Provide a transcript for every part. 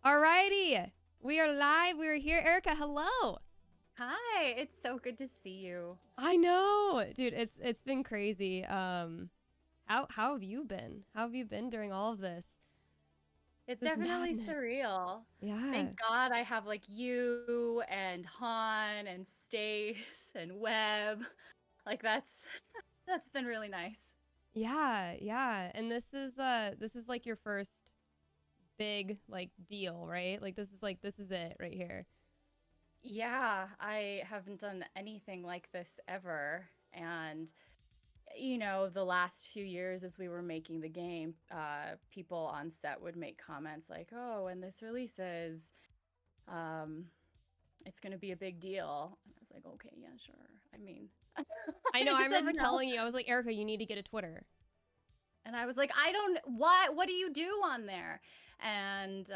Alrighty, we are live. We are here. Erika, hello. Hi, it's so good to see you. I know, dude. It's been crazy. How have you been? How have you been during all of this? It's This definitely madness. surreal. Yeah. Thank God I have like you and Han and Stace and Webb. Like that's been really nice. Yeah, yeah. And this is like your first big like deal, right? Like this is it right here. Yeah, I haven't done anything like this ever. And the last few years as we were making the game, people on set would make comments like, "Oh, when this releases, um, it's going to be a big deal." And I was like, "Okay, yeah, sure." I mean, I know. I I said remember no. telling you. I was like, Erika, you need to get a Twitter. And I was like, "I don't what do you do on there?" And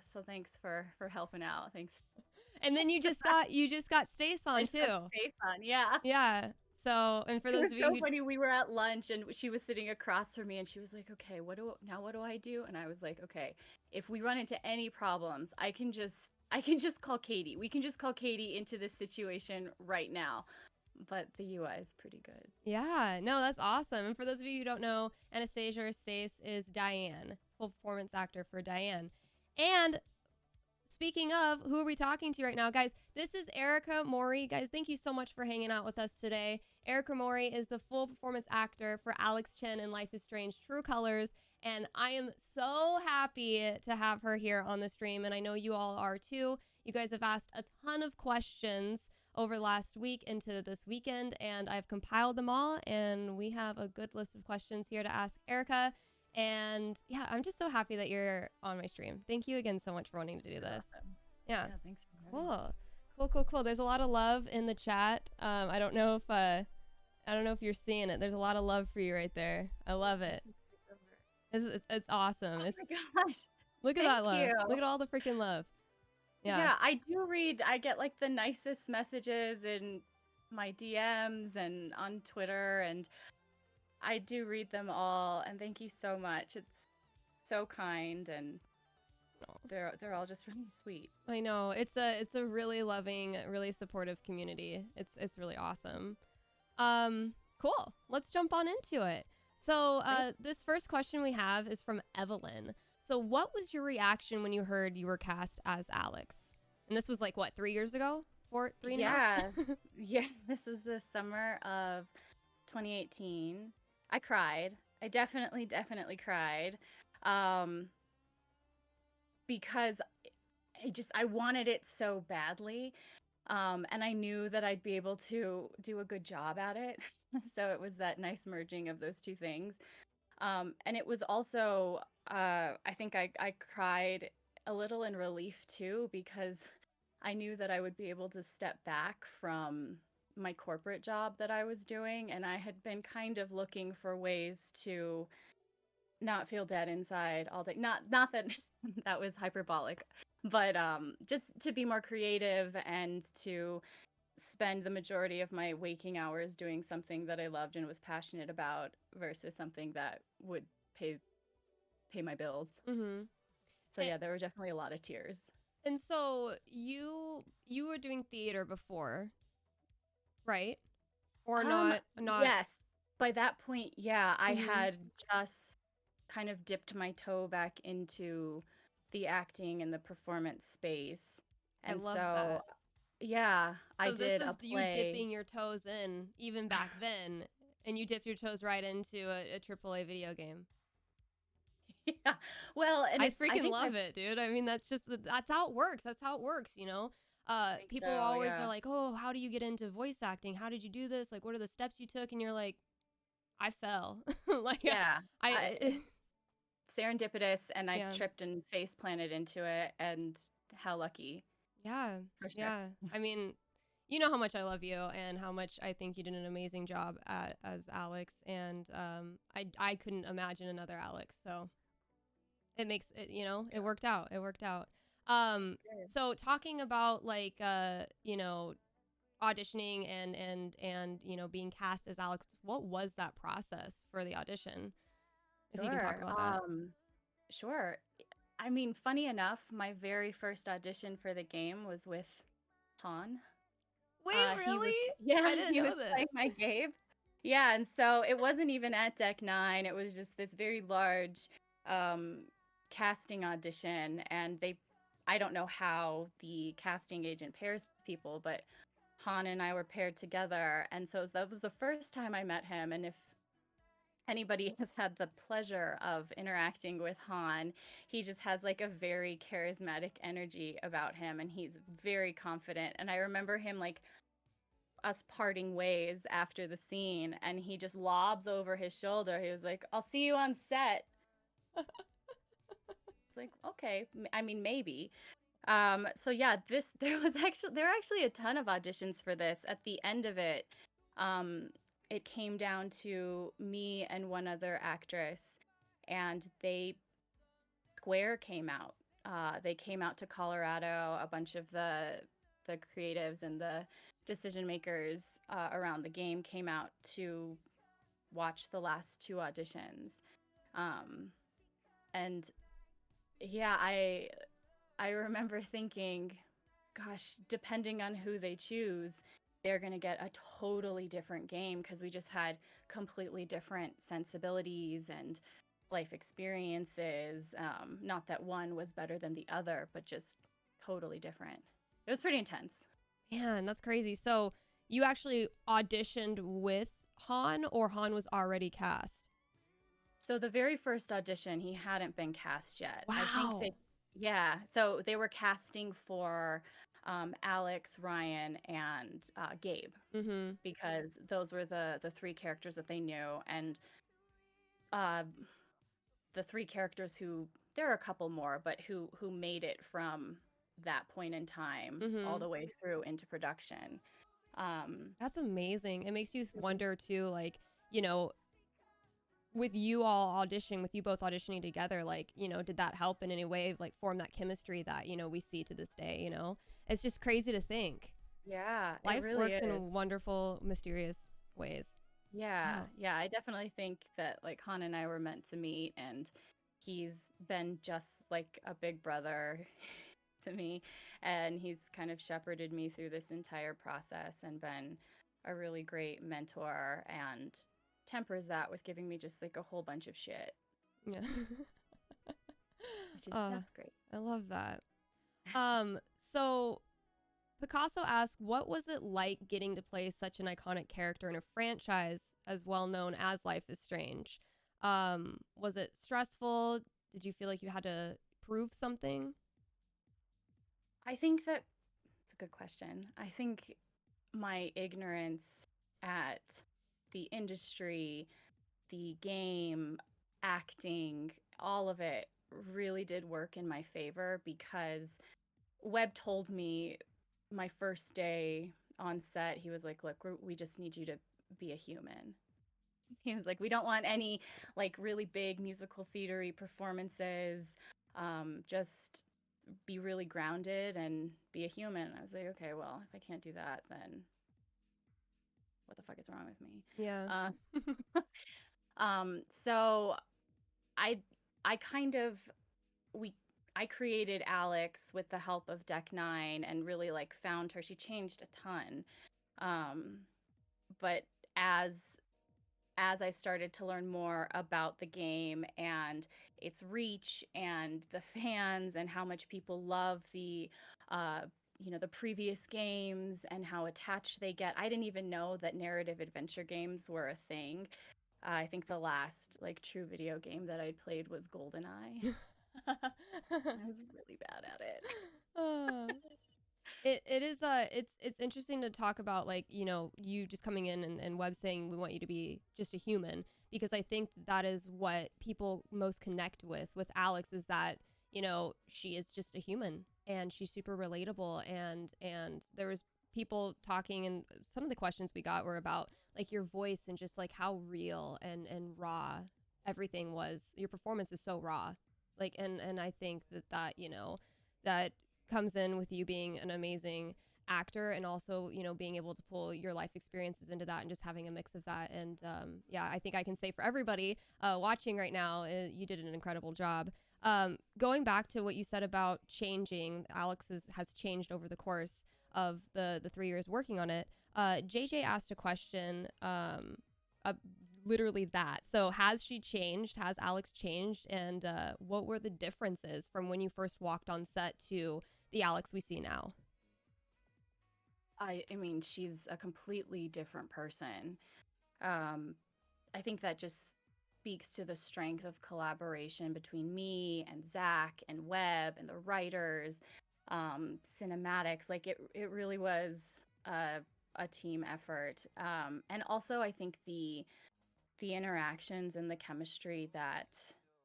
so thanks for helping out. Thanks. And then Thanks for you just got Stace I on just got too. space on. Yeah. Yeah. So, and for It those was of you so who funny. We were at lunch and she was sitting across from me and she was like, "Okay, what do I do?" And I was like, "Okay, if we run into any problems, I can just call Katy. We can just call Katy into this situation right now." But the UI is pretty good. Yeah, no, that's awesome. And for those of you who don't know, Anastasia or Stace is Diane, full performance actor for Diane. And speaking of, who are we talking to right now? Guys, this is Erika Mori. Guys, thank you so much for hanging out with us today. Erika Mori is the full performance actor for Alex Chen in Life is Strange True Colors. And I am so happy to have her here on the stream. And I know you all are too. You guys have asked a ton of questions over last week into this weekend, and I've compiled them all. And we have a good list of questions here to ask Erika. And yeah, I'm just so happy that you're on my stream. Thank you again so much for wanting to do You're this. welcome. Yeah, Yeah, thanks for having me. cool, cool. There's a lot of love in the chat. I don't know if you're seeing it. There's a lot of love for you right there. I love it. It's awesome. Oh It's my gosh. look at that Thank love. you. Look at all the freaking love. Yeah. Yeah, I do read, I get like the nicest messages in my DMs and on Twitter, and I do read them all. And thank you so much. It's so kind, and they're all just really sweet. I know. It's a really loving, really supportive community. It's really awesome. Cool. Let's jump on into it. So, this first question we have is from Evelyn. So, what was your reaction when you heard you were cast as Alex? And this was like what, 3 years ago? 3 and a half? Yeah. Yeah, this was the summer of 2018. I cried. I definitely cried. Um, because I wanted it so badly. And I knew that I'd be able to do a good job at it. So it was that nice merging of those two things. And it was also, I think I cried a little in relief too, because I knew that I would be able to step back from my corporate job that I was doing. And I had been kind of looking for ways to not feel dead inside all day. Not that that was hyperbolic, but just to be more creative and to spend the majority of my waking hours doing something that I loved and was passionate about versus something that would pay my bills. Mm-hmm. So yeah, there were definitely a lot of tears. And so you were doing theater before, right? Or not. Yes. By that point, yeah, I Mhm. had just kind of dipped my toe back into the acting and the performance space. I And love so, that. yeah, I So this did a was you play. dipping your toes in even back then, and you dipped your toes right into a AAA video game. Yeah. Well, and I I freaking think love it, dude. I mean, that's how it works. That's how it works, you know? I think People so, always are yeah. like, "Oh, how do you get into voice acting? How did you do this? Like, what are the steps you took?" And you're like, "I fell." Like, Yeah. I Serendipitous, and I yeah. tripped and face planted into it, and how lucky, Yeah, for sure. yeah. I mean, you know how much I love you and how much I think you did an amazing job as Alex. And I couldn't imagine another Alex. So it makes it, you know, it worked out. It worked out. Good. So talking about like, you know, auditioning and you know being cast as Alex, what was that process for the audition? If you can talk Sure. about that. Sure. I mean, funny enough, my very first audition for the game was with Han. Wait, He was, really? yeah, I didn't he know was this. playing my Gabe. Yeah, and so it wasn't even at Deck 9. It was just this very large um, casting audition, and I don't know how the casting agent pairs people, but Han and I were paired together, and so that was the first time I met him. And if anybody has had the pleasure of interacting with Han, he just has like a very charismatic energy about him, and he's very confident. And I remember him like us parting ways after the scene, and he just lobs over his shoulder. He was like, "I'll see you on set." It's like, okay, I mean, maybe. So yeah, this there were actually a ton of auditions for this. At the end of it, um, it came down to me and one other actress, and Square came out. They came out to Colorado. A bunch of the creatives and the decision makers around the game came out to watch the last two auditions. Um, and yeah, I remember thinking, gosh, depending on who they choose, they're going to get a totally different game, because we just had completely different sensibilities and life experiences. Not that one was better than the other, but just totally different. It was pretty intense. Man, that's crazy. So you actually auditioned with Han, or Han was already cast? So the very first audition, he hadn't been cast yet. I think Wow. yeah. So they were casting for Alex, Ryan, and Gabe, Mm-hmm. because those were the three characters that they knew, and uh, the three characters who, there are a couple more, but who made it from that point in time all Mm-hmm. the way through into production. Um, That's amazing. It makes you wonder too, like, you know, with you all auditioning, with you both auditioning together, like, you know, did that help in any way, like form that chemistry that, you know, we see to this day, you know? It's just crazy to think. yeah, it Life really works is. in wonderful, mysterious ways. Yeah, Wow. yeah, I definitely think that like Han and I were meant to meet, and he's been just like a big brother to me, and he's kind of shepherded me through this entire process and been a really great mentor, and tempers that with giving me just like a whole bunch of shit, Yeah. which is uh, that's great. I love that. So Picasso asked, what was it like getting to play such an iconic character in a franchise as well known as Life is Strange? Was it stressful? Did you feel like you had to prove something? I think that it's a good question. I think my ignorance at the industry, the game, acting, all of it really did work in my favor, because Webb told me my first day on set, he was like, "Look, we just need you to be a human." He was like, "We don't want any like really big musical theatery performances. Just be really grounded and be a human." I was like, "Okay, well, if I can't do that, then what the fuck is wrong with me?" Yeah. Uh, so I I kind of we I created Alex with the help of Deck 9, and really like found her. She changed a ton. Um, but as as I started to learn more about the game and its reach and the fans and how much people love uh, the previous games and how attached they get. I didn't even know that narrative adventure games were a thing. I think the last like true video game that I'd played was GoldenEye. I was really bad at it. Uh, it is it's interesting to talk about, like, you know, you just coming in and Web saying we want you to be just a human, because I think that is what people most connect with Alex, is that, you know, she is just a human and she's super relatable, and there was people talking, and some of the questions we got were about like your voice and just like how real and raw everything was. Your performance is so raw, like, and I think that you know, that comes in with you being an amazing actor, and also, you know, being able to pull your life experiences into that and just having a mix of that. And yeah, I think I can say for everybody watching right now, you did an incredible job. Going back to what you said about changing, has changed over the course of the 3 years working on it. JJ asked a question, literally that. So has she changed? Has Alex changed? And what were the differences from when you first walked on set to the Alex we see now? I mean, she's a completely different person. I think that just speaks to the strength of collaboration between me and Zach and Webb and the writers, cinematics. Like it really was a team effort. And also, I think the interactions and the chemistry that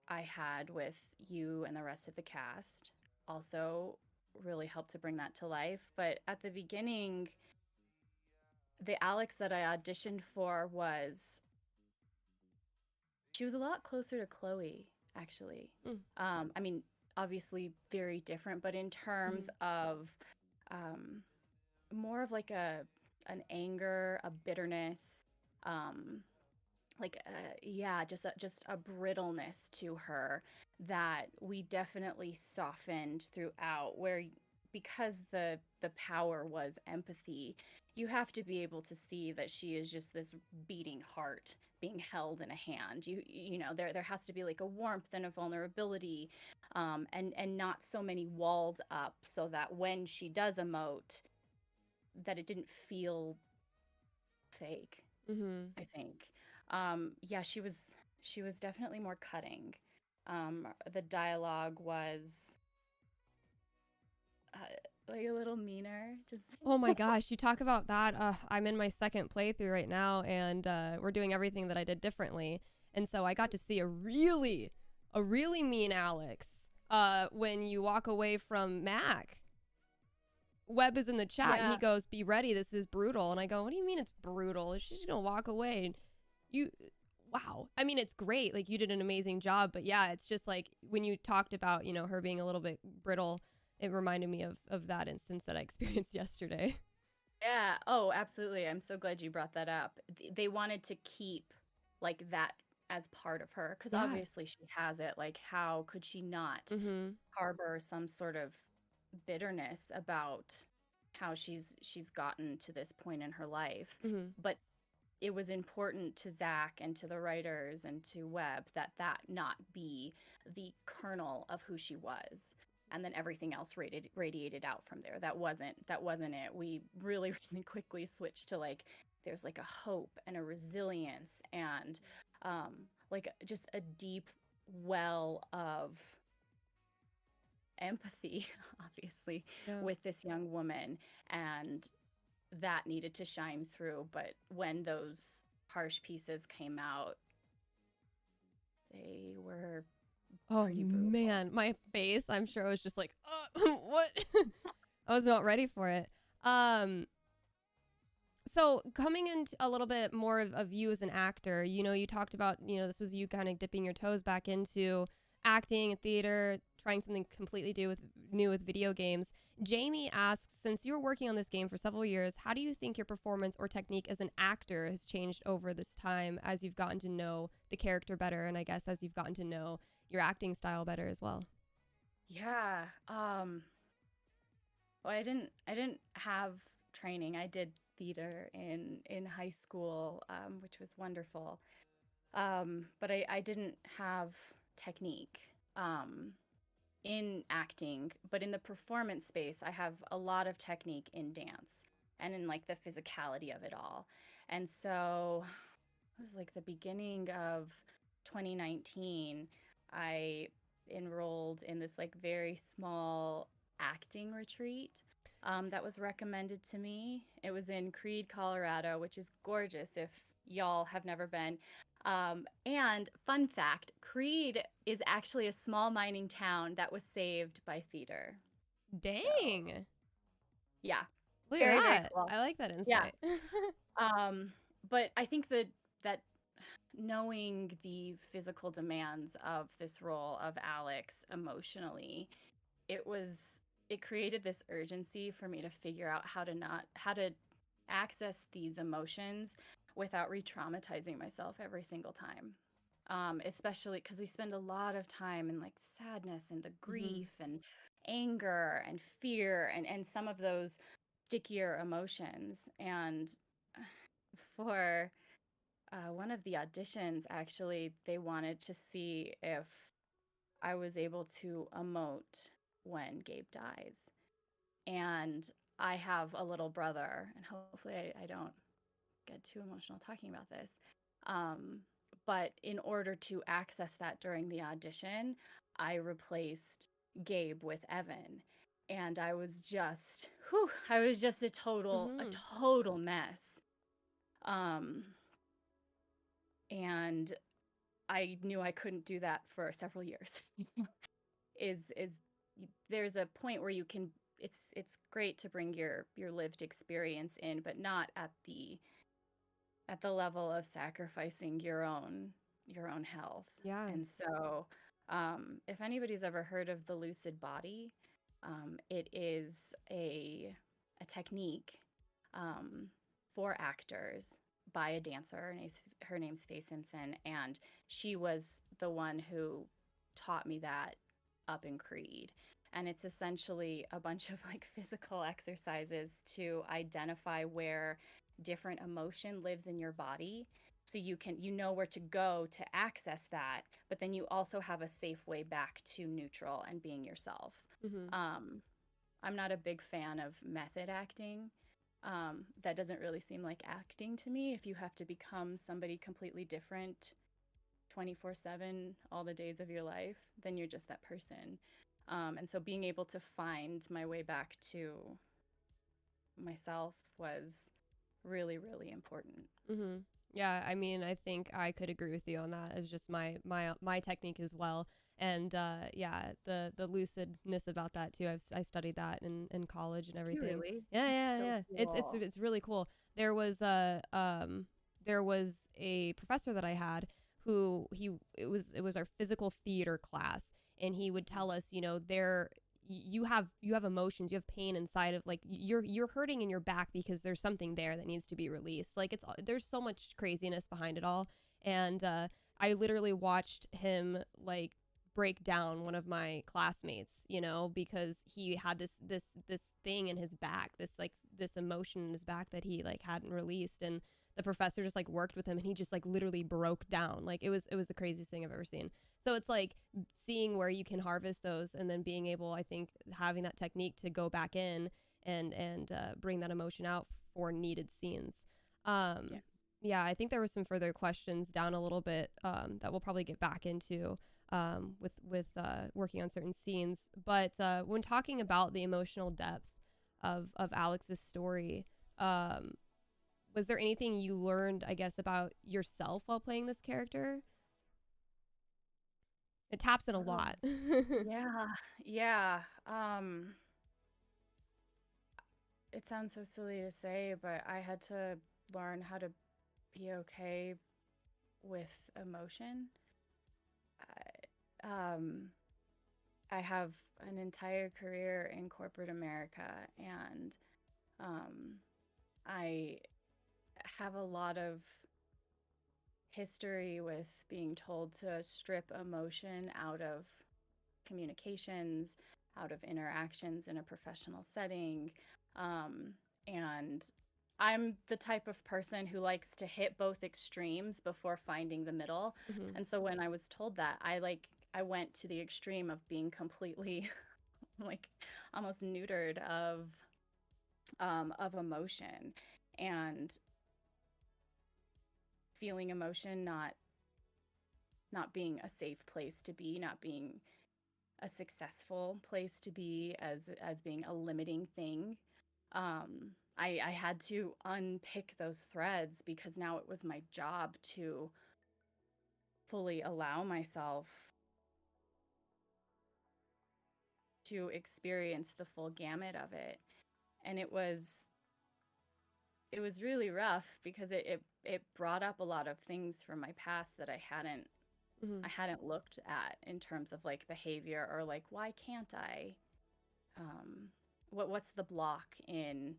I had with you and the rest of the cast also really helped to bring that to life. But at the beginning, the Alex that I auditioned for she was a lot closer to Chloe, actually. I mean, obviously very different, but in terms of more of like an anger, a bitterness, just a brittleness to her that we definitely softened throughout, where because the power was empathy, you have to be able to see that she is just this beating heart being held in a hand. You know, there has to be like a warmth and a vulnerability, and not so many walls up, so that when she does emote, that it didn't feel fake. I think. Yeah, she was definitely more cutting. The dialogue was like a little meaner. Just Oh my gosh, you talk about that. I'm in my second playthrough right now, and we're doing everything that I did differently. And so I got to see a really mean Alex when you walk away from Mac. Webb is in the chat, and he goes, "Be ready, this is brutal." And I go, "What do you mean it's brutal? She's just gonna walk away." And wow. I mean, it's great. Like, you did an amazing job. But yeah, it's just like when you talked about, you know, her being a little bit brittle, it reminded me of that instance that I experienced yesterday. Yeah. Oh, absolutely. I'm so glad you brought that up. They wanted to keep like that as part of her, because obviously she has it. Like, how could she not harbor some sort of bitterness about how she's gotten to this point in her life? But it was important to Zach and to the writers and to Webb that not be the kernel of who she was. And then everything else radiated out from there. That wasn't it. We really, really quickly switched to like, there's like a hope and a resilience and like just a deep well of empathy, obviously, with this young woman. And that needed to shine through. But when those harsh pieces came out, they were pretty brutal. Man, my face, I'm sure I was just like, what? I was not ready for it. So coming into a little bit more of you as an actor, you know, you talked about, you know, this was you kind of dipping your toes back into acting and theater, trying something completely new with video games. Jamie asks, since you were working on this game for several years, how do you think your performance or technique as an actor has changed over this time as you've gotten to know the character better, and I guess as you've gotten to know your acting style better as well? Yeah. Well, I didn't have training. I did theater in high school, which was wonderful. But I didn't have technique in acting, but in the performance space, I have a lot of technique in dance and in like the physicality of it all. And so it was like the beginning of 2019, I enrolled in this like very small acting retreat that was recommended to me. It was in Creede, Colorado, which is gorgeous if y'all have never been. And fun fact, Creede is actually a small mining town that was saved by theater. Dang. So, yeah. Look Very, at very that. cool. I like that insight. Yeah. But I think that knowing the physical demands of this role of Alex emotionally, it created this urgency for me to figure out how to access these emotions without re-traumatizing myself every single time. especially because we spend a lot of time in like sadness and the Mm-hmm. grief and anger and fear and some of those stickier emotions. And for one of the auditions, actually, they wanted to see if I was able to emote when Gabe dies. And I have a little brother, and hopefully I don't get too emotional talking about this. Um, but in order to access that during the audition, I replaced Gabe with Evan. And I was just a Mm-hmm. total mess. Um, and I knew I couldn't do that for several years. is There's a point where you can it's great to bring your lived experience in, but not at the level of sacrificing your own health. Yeah. And so if anybody's ever heard of the lucid body, it is a technique um, for actors by a dancer. Her name's Faye Simpson, and she was the one who taught me that up in Creed. And it's essentially a bunch of like physical exercises to identify where different emotion lives in your body, so you know where to go to access that, but then you also have a safe way back to neutral and being yourself. Mm-hmm. um, I'm not a big fan of method acting. That doesn't really seem like acting to me. If you have to become somebody completely different 24/7 all the days of your life, then you're just that person. And so being able to find my way back to myself was really, really important. Mm-hmm. Yeah, I mean, I think I could agree with you on that. It's just my technique as well. And yeah, the lucidness about that too. I studied that in college and Do you everything. really? Yeah, That's yeah, so yeah. cool. It's really cool. There was a professor that I had who it was our physical theater class, and he would tell us, you have emotions, you have pain inside of, like, you're hurting in your back because there's something there that needs to be released. Like, there's so much craziness behind it all. And I literally watched him, like, break down one of my classmates, because he had this thing in his back, this emotion in his back that he, like, hadn't released. And the professor just, like, worked with him, and he just, like, literally broke down. Like, it was the craziest thing I've ever seen. So it's like seeing where you can harvest those, and then being able, I think, having that technique to go back in and bring that emotion out for needed scenes. Yeah. Yeah, I think there were some further questions down a little bit that we'll probably get back into with working on certain scenes. But when talking about the emotional depth of Alex's story, was there anything you learned, I guess, about yourself while playing this character? It taps in a Oh, lot. yeah. Yeah. It sounds so silly to say, but I had to learn how to be okay with emotion. I, I have an entire career in corporate America, and um, I have a lot of history with being told to strip emotion out of communications, out of interactions in a professional setting. Um, and I'm the type of person who likes to hit both extremes before finding the middle. Hmm. And so when I was told that, I went to the extreme of being completely like almost neutered of emotion, and feeling emotion not being a safe place to be, not being a successful place to be, as being a limiting thing. I had to unpick those threads, because now it was my job to fully allow myself to experience the full gamut of it. And it was really rough, because it brought up a lot of things from my past that Hmm. I hadn't looked at, in terms of like behavior, or like, why can't I? Um, what's the block in,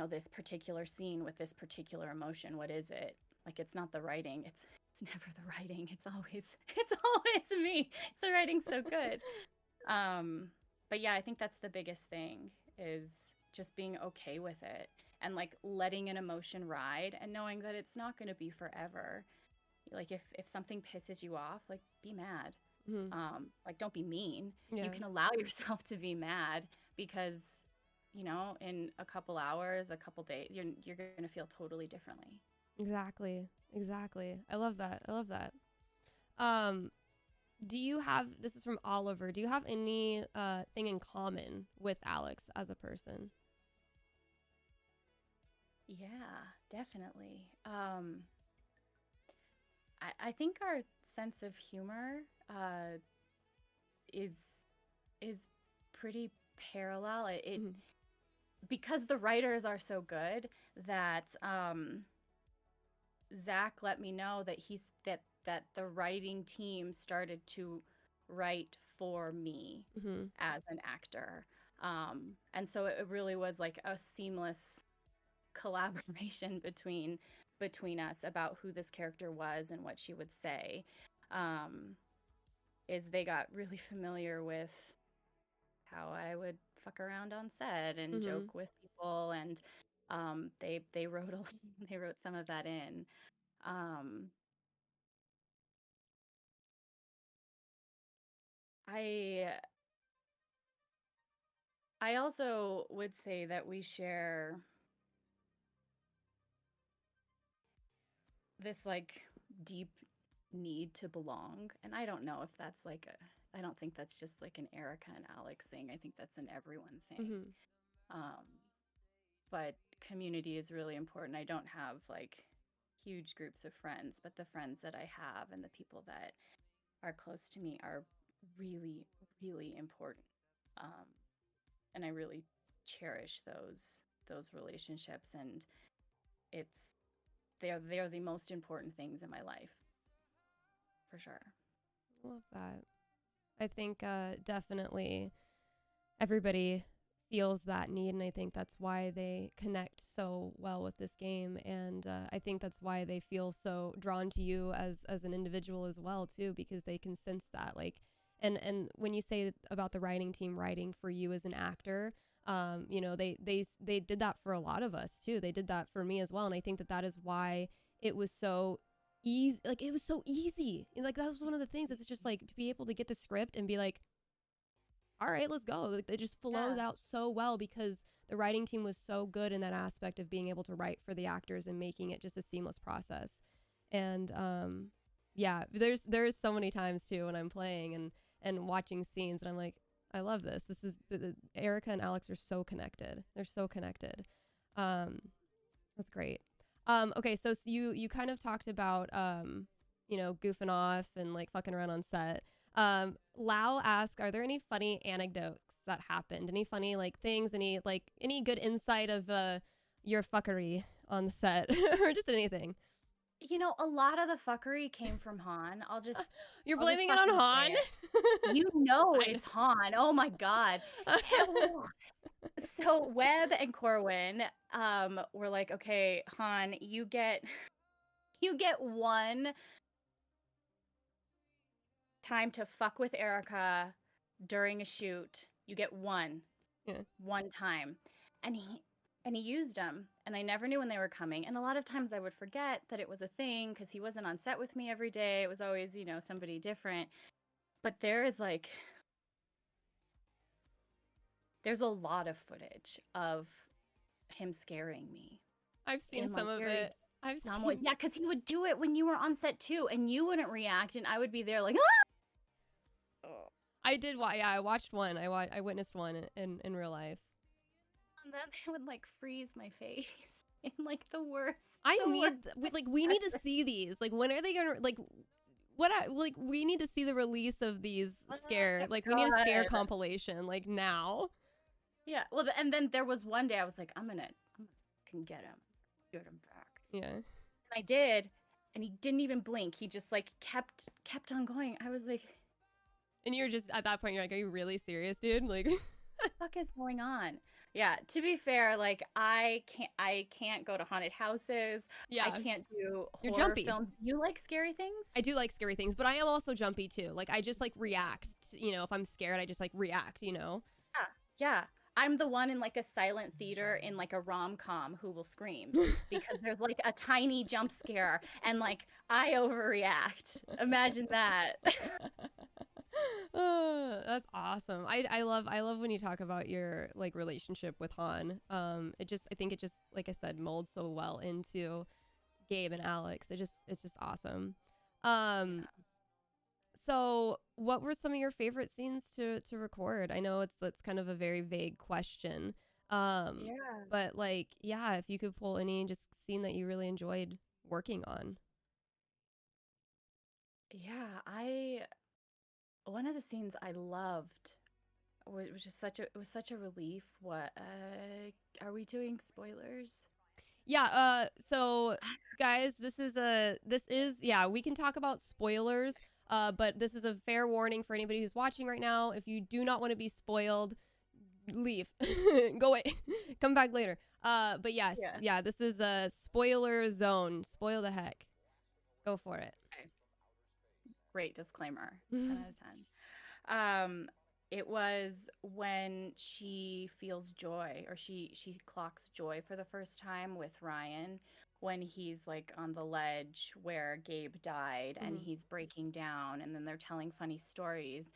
this particular scene with this particular emotion? What is it? Like, it's not the writing, it's it's never the writing. It's always me. It's the writing's so good. But yeah, I think that's the biggest thing, is just being okay with it and like letting an emotion ride and knowing that it's not going to be forever. Like if something pisses you off, like be mad. Mhm. Like don't be mean. Yeah. You can allow yourself to be mad, because you know, in a couple hours, a couple days, you're going to feel totally differently. Exactly. I love that. Do you have, this is from Oliver, do you have any thing in common with Alex as a person? Yeah, definitely. I think our sense of humor is pretty parallel. It Mhm. Because the writers are so good that Zach let me know that that the writing team started to write for me Mhm. as an actor. And so it really was like a seamless collaboration between us about who this character was and what she would say. Is they got really familiar with how I would fuck around on set and Mhm. joke with people, and they wrote they wrote some of that in. Um, I I also would say that we share this like deep need to belong, and I don't know if that's like a, I don't think that's just like an Erica and Alex thing. I think that's an everyone thing. Mhm. Um, but community is really important. I don't have like huge groups of friends, but the friends that I have and the people that are close to me are really, really important. Um, and I really cherish those relationships, and it's they are the most important things in my life, for sure. Love that. I think definitely everybody feels that need, and I think that's why they connect so well with this game, and I think that's why they feel so drawn to you as an individual as well too, because they can sense that, like, and when you say about the writing team writing for you as an actor, you know, they did that for a lot of us too. They did that for me as well, and I think that that is why it was so easy. Like, it was so easy, and like that was one of the things. It's just like to be able to get the script and be like, all right, let's go. Like, it just flows Yeah. out so well because the writing team was so good in that aspect of being able to write for the actors and making it just a seamless process. And yeah, there's so many times too when I'm playing and watching scenes, and I'm like, I love this. This is the Erica and Alex are so connected. They're so connected. Um, that's great. Okay, so you kind of talked about you know, goofing off and like fucking around on set. Lau asked, are there any funny anecdotes that happened? Any funny like things? Any good insight of your fuckery on the set or just anything? You know, a lot of the fuckery came from Han. You're I'll just blaming it on fucking say Han? it. You know I it's Han. Oh my God. know. So Webb and Corwin were like, okay, Han, you get one time to fuck with Erica during a shoot. You get Yeah. one time. And he used them, and I never knew when they were coming. And a lot of times I would forget that it was a thing because he wasn't on set with me every day. It was always, you know, somebody different. But there's a lot of footage of him scaring me I've seen in some like of very it. I've dumb ways. seen. Yeah, because he would do it when you were on set too, and you wouldn't react, and I would be there like, ah! Oh. I did. Yeah, I watched one. I witnessed one in real life. And then they would like freeze my face in like the worst. I The worst. need we need to see these. Like, when are they gonna like? Like, we need to see the release of these Oh scare. my Like, we need a scare God. compilation like now. Yeah. Well, and then there was one day I was like, I'm gonna fucking get him back. Yeah. And I did, and he didn't even blink. He just like kept on going. I was like, And you're just at that point, you're like, are you really serious, dude? Like, fuck is going on? Yeah, to be fair, like I can't go to haunted houses. I Yeah, can't do you're horror jumpy. films. Do you like scary things? I do like scary things, but I am also jumpy too. Like I just like react. You know, if I'm scared, I just like react. You know. Yeah. Yeah. I'm the one in like a silent theater in like a rom-com who will scream because there's like a tiny jump scare and like I overreact. Imagine that. That's awesome. I love when you talk about your like relationship with Han. It just I think it just like I said molds so well into Gabe and Alex. It's just awesome. Um, Yeah. so what were some of your favorite scenes to record? I know it's kind of a very vague question. Um, Yeah. but like yeah, if you could pull any just scene that you really enjoyed working on. Yeah, I one of the scenes I loved was just such a relief. What are we doing spoilers? Yeah, so guys, this is yeah, we can talk about spoilers, but this is a fair warning for anybody who's watching right now. If you do not want to be spoiled, leave. Go away. Come back later. But yes, Yeah. yeah, this is a spoiler zone. Spoil the heck. Go for it. Okay. Great disclaimer. 10 out of 10. It was when she feels joy or she clocks joy for the first time with Ryan when he's like on the ledge where Gabe died and Mhm. he's breaking down and then they're telling funny stories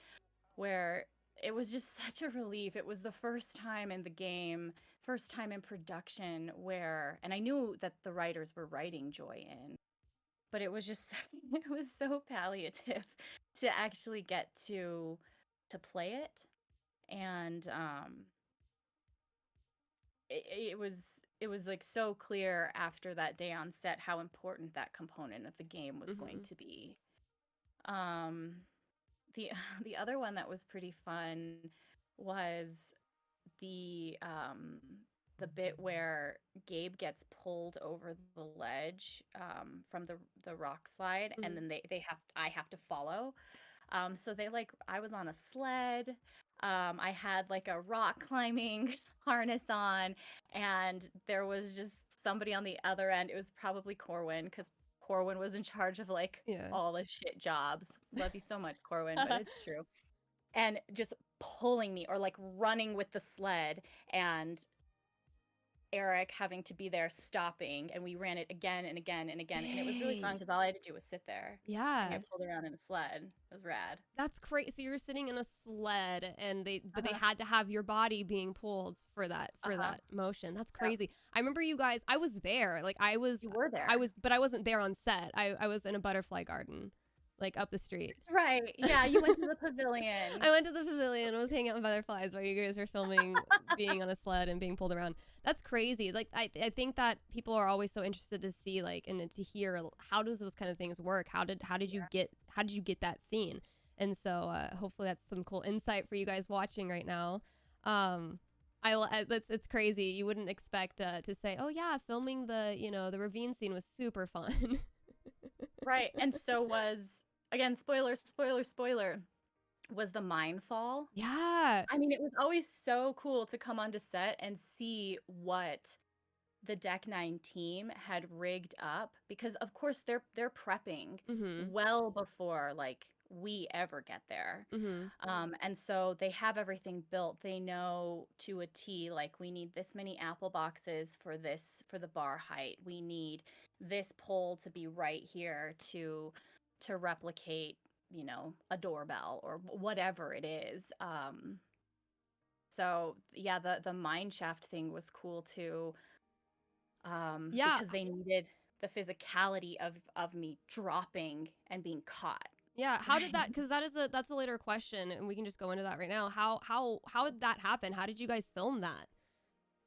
where it was just such a relief. It was the first time in the game, first time in production where and I knew that the writers were writing joy in, but it was just it was so palliative to actually get to play it and it was like so clear after that day on set how important that component of the game was going Mhm. to be. um the the other one that was pretty fun was the um the bit where Gabe gets pulled over the ledge from the rock slide and Mhm. then I have to follow. So they like I was on a sled. I had like a rock climbing harness on, and there was just somebody on the other end. It was probably Corwin because Corwin was in charge of like Yeah. all the shit jobs. Love you so much, Corwin, but it's true. And just pulling me or like running with the sled and Eric having to be there stopping, and we ran it again and again and again, and it was really fun Dang. because all I had to do was sit there and Yeah. get pulled around in a sled. It was rad. That's crazy. So you're sitting in a sled and they Uh-huh. had to have your body being pulled for Uh-huh. that motion. That's Yep. crazy. I remember you guys, I was there. Like You were there. but I wasn't there on set. I was in a butterfly garden like up the street. That's right. Yeah, you went to the pavilion. I went to the pavilion, was hanging out with butterflies while you guys were filming being on a sled and being pulled around. That's crazy. Like I think that people are always so interested to see like and to hear how does those kind of things work? Yeah. How did you get that scene? And so hopefully that's some cool insight for you guys watching right now. Um, it's crazy. You wouldn't expect to say, oh yeah, filming the the ravine scene was super fun. Right. And so was again, spoiler, was the mine fall. Yeah. I mean, it was always so cool to come onto set and see what the Deck 9 team had rigged up because of course they're prepping Mhm. well before like we ever get there. Mhm. And so they have everything built. They know to a T, like we need this many apple boxes for this for the bar height. We need this pole to be right here to replicate, a doorbell or whatever it is. So yeah, the mine shaft thing was cool too, Yeah. because they needed the physicality of me dropping and being caught. Yeah, how did Right. that? Because that's a later question, and we can just go into that right now. How did that happen? How did you guys film that?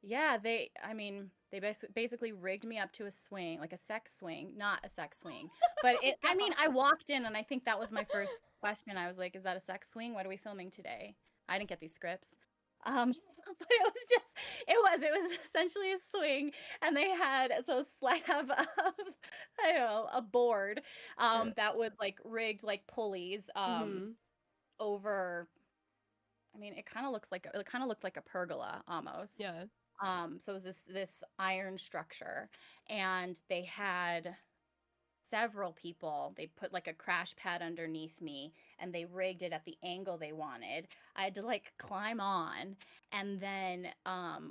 Yeah, I mean, they basically rigged me up to a swing, like a sex swing, not a sex swing. But Oh I mean, I God. walked in and I think that was my first question. I was like, is that a sex swing? What are we filming today? I didn't get these scripts. But it was essentially a swing and they had so a slab of I don't know, a board Yeah. that was like rigged like pulleys Mhm. over I mean, it kind of looked like a pergola almost. Yeah. So it was this iron structure, and they had several people. They put like a crash pad underneath me, and they rigged it at the angle they wanted. I had to like climb on, and then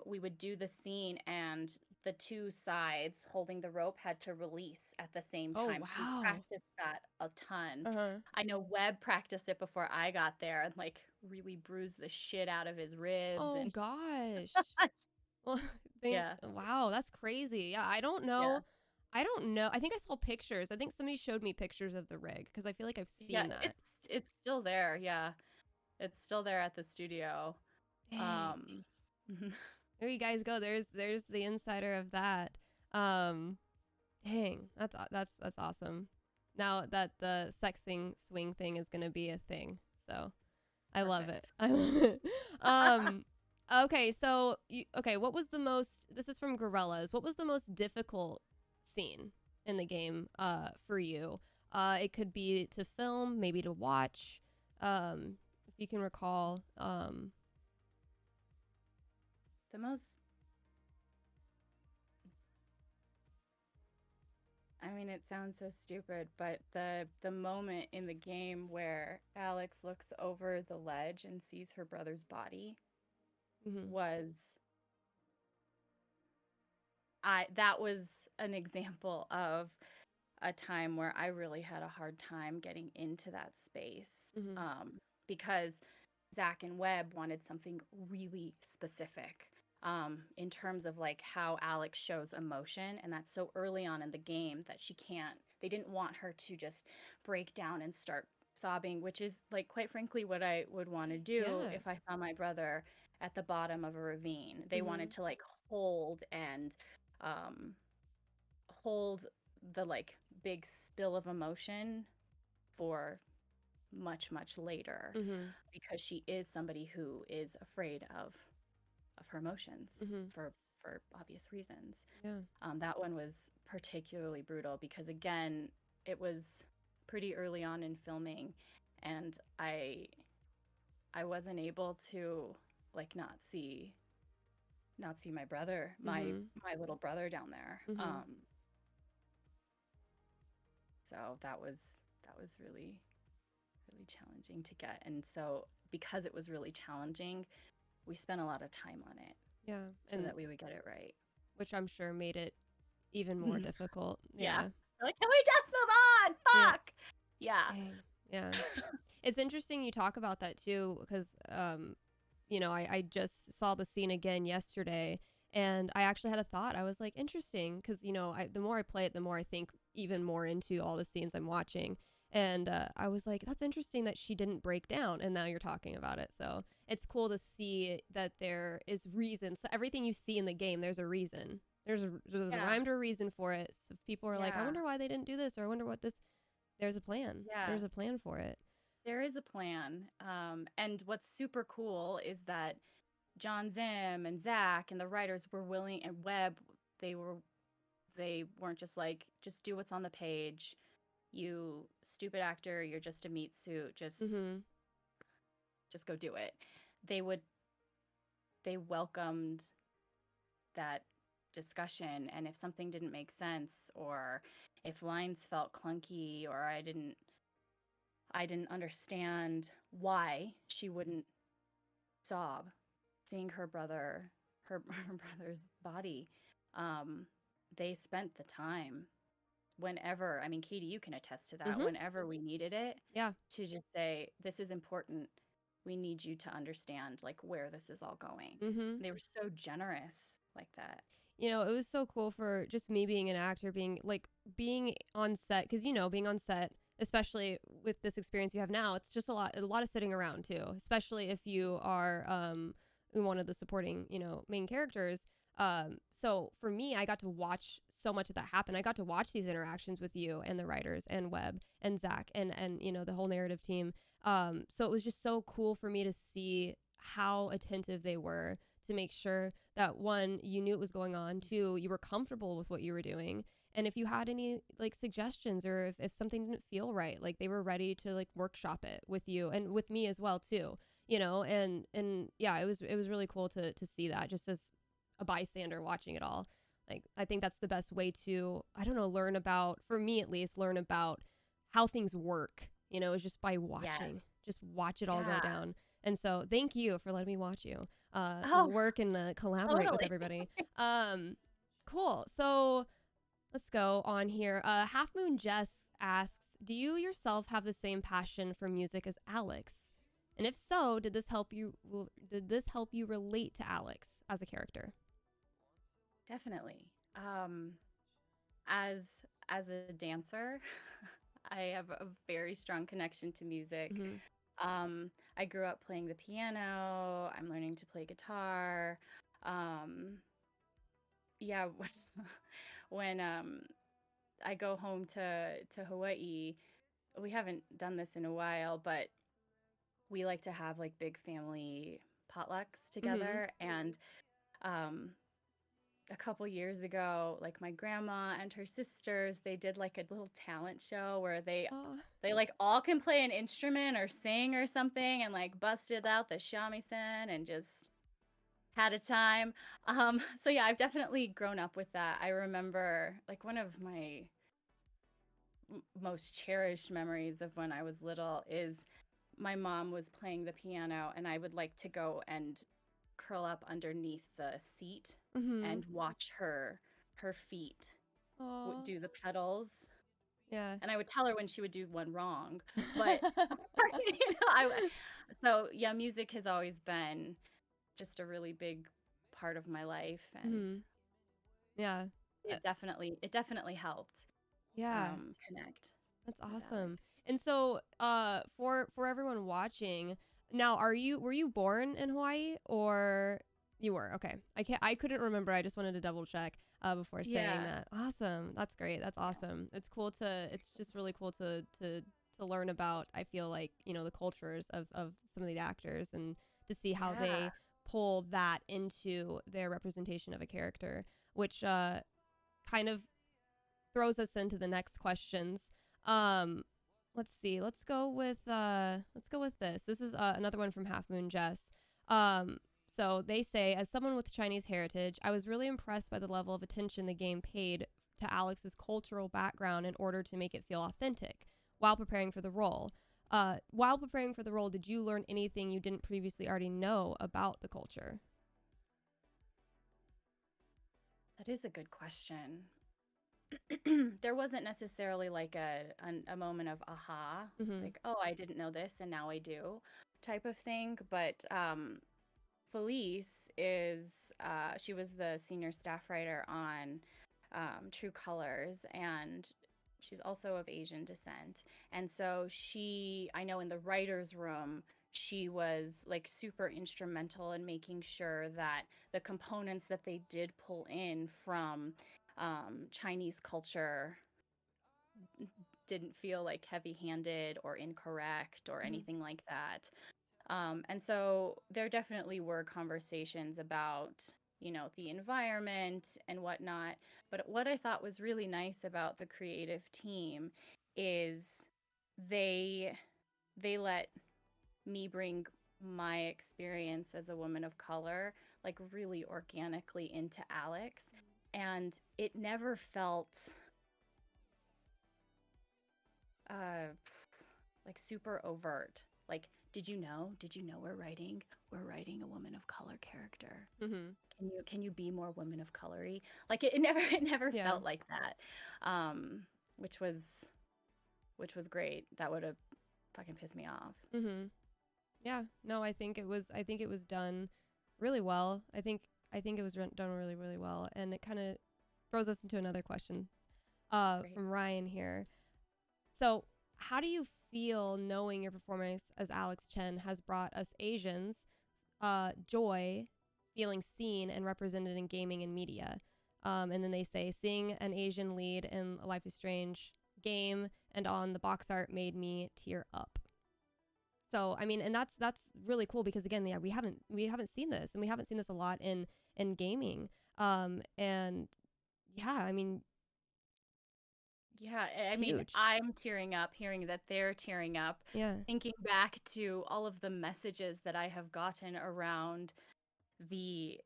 we would do the scene, and the two sides holding the rope had to release at the same Oh, time. So we wow. practiced that a ton. Uh-huh. I know Webb practiced it before I got there and like really bruised the shit out of his ribs Oh and gosh. Well, yeah, wow, that's crazy. Yeah, I don't yeah. know. I don't know. I think I saw pictures. I think somebody showed me pictures of the rig because I feel like I've Yeah, seen that. it's still there. Yeah. It's still there at the studio. Dang. Um, mhm. There you guys go. There's the insider of that. Um, dang, that's awesome. Now that the sexing swing thing is gonna be a thing, so I love it. Perfect. I love it. Um, okay, so okay, what was the most? This is from Gorillas. What was the most difficult scene in the game for you? It could be to film, maybe to watch. If you can recall. The most, I mean, it sounds so stupid, but the moment in the game where Alex looks over the ledge and sees her brother's body Mhm. was I that was an example of a time where I really had a hard time getting into that space, Mhm. because Zach and Webb wanted something really specific, in terms of like how Alex shows emotion, and that's so early on in the game that she can't. They didn't want her to just break down and start sobbing, which is like quite frankly what I would want to do Yeah. if I saw my brother at the bottom of a ravine. They wanted Mhm. to like um, hold the like big spill of emotion for much later, Mhm. because she is somebody who is afraid of her emotions Mhm. for obvious reasons. Yeah. That one was particularly brutal because again, it was pretty early on in filming, and I wasn't able to like not see my brother, Mhm. my little brother down there. Mhm. So that was really challenging to get. And so because it was really challenging, we spent a lot of time on it Yeah. so And that we would get it right. which I'm sure made it even more difficult. Yeah. Yeah. Like, can we just move on? Yeah. Fuck. Yeah. Dang. Yeah. It's interesting you talk about that too, because I just saw the scene again yesterday, and I actually had a thought. I was like, interesting, because the more I play it, the more I think even more into all the scenes I'm watching. And I was like, that's interesting that she didn't break down, and now you're talking about it. So it's cool to see that there is reason. So everything you see in the game, there's a reason. There's a Yeah. rhyme or a reason for it. So if people are like, I Yeah. wonder why they didn't do this, or I wonder what this. There's a plan. Yeah. There's a plan for it. There is a plan. And what's super cool is that John Zim and Zach and the writers were willing, and Webb, they were they weren't just like, just do what's on the page. You stupid actor, you're just a meat suit. Mm-hmm. Just go do it. They would they welcomed that discussion, and if something didn't make sense, or if lines felt clunky, or I didn't understand why she wouldn't sob seeing her brother's body, um they spent the time whenever, I mean, Katy, you can attest to that, Mm-hmm. whenever we needed it, Yeah. to just say, this is important. We need you to understand like where this is all going. Mm-hmm. They were so generous like that. It was so cool for just me being an actor, being on set, because being on set, especially with this experience you have now, it's just a lot of sitting around too, especially if you are one of the supporting, main characters. So for me, I got to watch so much of that happen. I got to watch these interactions with you and the writers and Webb and Zach and the whole narrative team. So it was just so cool for me to see how attentive they were to make sure that, one, you knew what was going on, two, you were comfortable with what you were doing, and if you had any like suggestions, or if something didn't feel right, like they were ready to like workshop it with you and with me as well too. and yeah, it was really cool to see that just as a bystander watching it all. Like, I think that's the best way to, I don't know, learn about, for me at least, learn about how things work, is just by watching. Yes. Just watch it all go Yeah. down. And so thank you for letting me watch you Oh, work and collaborate with totally. everybody. Cool. So let's go on here. Half Moon Jess asks, do you yourself have the same passion for music as Alex? And if so, did this help you relate to Alex as a character? Definitely. As a dancer, I have a very strong connection to music. Mm-hmm. I grew up playing the piano. I'm learning to play guitar. Yeah, when I go home to Hawaii, we haven't done this in a while, but we like to have like big family potlucks Mm-hmm. together. And um, a couple years ago, like my grandma and her sisters, they did like a little talent show where Oh, they like all can play an instrument or sing or something, and like busted out the shamisen and just had a time. So yeah, I've definitely grown up with that. I remember like one of my most cherished memories of when I was little is my mom was playing the piano, and I would like to go and curl up underneath the seat mm-hmm. and watch her feet Oh, do the pedals. yeah. And I would tell her when she would do one wrong, but so yeah, music has always been just a really big part of my life, and Mm-hmm. Yeah. Uh, it definitely helped yeah. connect That's with Alex. awesome. And so, for everyone watching, now, were you born in Hawaii, or you were? Okay. I couldn't remember. I just wanted to double check before saying Yeah, that. Awesome. That's great. That's yeah, awesome. It's just really cool to learn about, I feel like, the cultures of some of the actors, and to see how yeah. they pull that into their representation of a character, which kind of throws us into the next questions. Um, let's see. Let's go with this. This is another one from Half Moon Jess. So they say, as someone with Chinese heritage, I was really impressed by the level of attention the game paid to Alex's cultural background in order to make it feel authentic while preparing for the role. While preparing for the role, did you learn anything you didn't previously already know about the culture? That is a good question. There wasn't necessarily like a moment of aha, Mm-hmm. like, oh, I didn't know this and now I do, type of thing. But Felice is she was the senior staff writer on True Colors, and she's also of Asian descent. And so I know in the writers' room, she was like super instrumental in making sure that the components that they did pull in from Chinese culture didn't feel like heavy handed or incorrect or Mm-hmm. anything like that. And so there definitely were conversations about, the environment and whatnot. But what I thought was really nice about the creative team is they they let me bring my experience as a woman of color like really organically into Alex, and it never felt uh like super overt. Like, did you know we're writing a woman of color character? Mm-hmm. Can you be more women of colory? Like it never Yeah. felt like that. Um which was great. That would have fucking pissed me off. Mm-hmm. Yeah, no, I think it was done really well. I think it was done really, really well, and it kind of throws us into another question Great. from Ryan here. So, how do you feel knowing your performance as Alex Chen has brought us Asians joy, feeling seen and represented in gaming and media? And then they say, seeing an Asian lead in a Life is Strange game and on the box art made me tear up. So I mean, and that's really cool because again, yeah, we haven't seen this, and we haven't seen this a lot in gaming. And yeah, I mean, Yeah, I It's mean, huge. I'm tearing up hearing that they're tearing up, Yeah. thinking back to all of the messages that I have gotten around the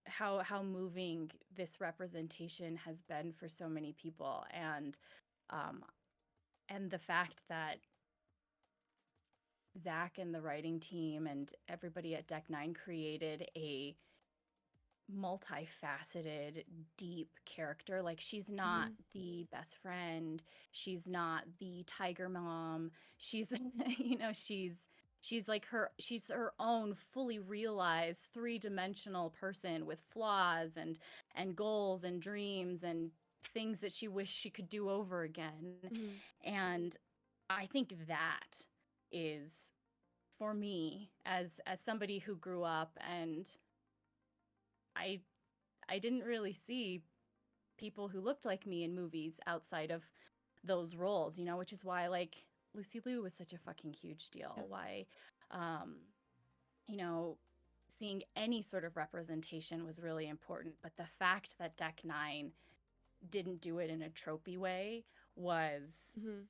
how moving this representation has been for so many people, um and the fact that Zach and the writing team and everybody at Deck Nine created a multifaceted, deep character. Like, she's not Mhm. the best friend, she's not the tiger mom. She's you know, she's like she's her own fully realized three-dimensional person with flaws and goals and dreams and things that she wished she could do over again. Mhm. And I think that is, for me, as somebody who grew up, and I I didn't really see people who looked like me in movies outside of those roles, you know, which is why, like, Lucy Liu was such a fucking huge deal. Yep. Why, um, you know, seeing any sort of representation was really important. But the fact that Deck Nine didn't do it in a tropey way was Mhm.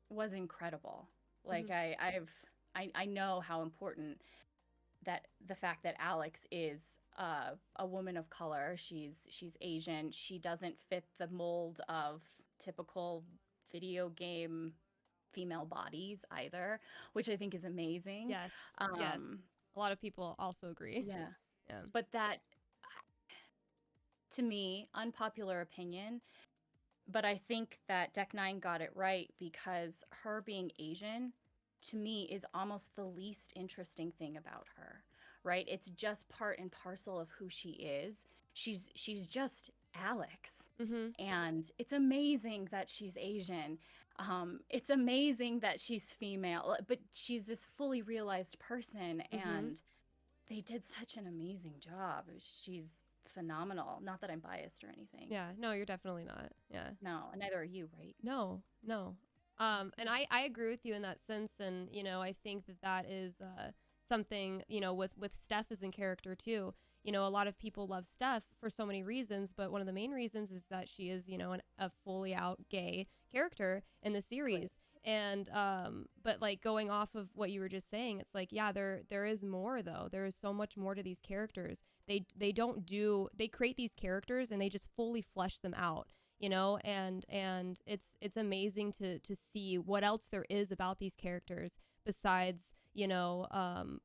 was incredible. Like, Mhm. I know how important that the fact that Alex is a woman of color. She's Asian. She doesn't fit the mold of typical video game female bodies either, which I think is amazing. Yes. Yes. Um, A lot of people also agree. yeah, Yeah. but that, to me, unpopular opinion, but I think that Deck Nine got it right, because her being Asian, to me, is almost the least interesting thing about her, right? It's just part and parcel of who she is. She's just Alex. Mhm. And it's amazing that she's Asian. It's amazing that she's female, but she's this fully realized person, Mhm. and they did such an amazing job. She's phenomenal. Not that I'm biased or anything. Yeah. No, you're definitely not. Yeah. No, and neither are you, right? No. No. And Good. I agree with you in that sense, and I think that that is something, with Steph as in character too. A lot of people love Steph for so many reasons, but one of the main reasons is that she is, a fully out gay character in the Right. series. And but like going off of what you were just saying, it's like, yeah, there is more though. There is so much more to these characters. They create these characters and they just fully flesh them out, and it's amazing to see what else there is about these characters besides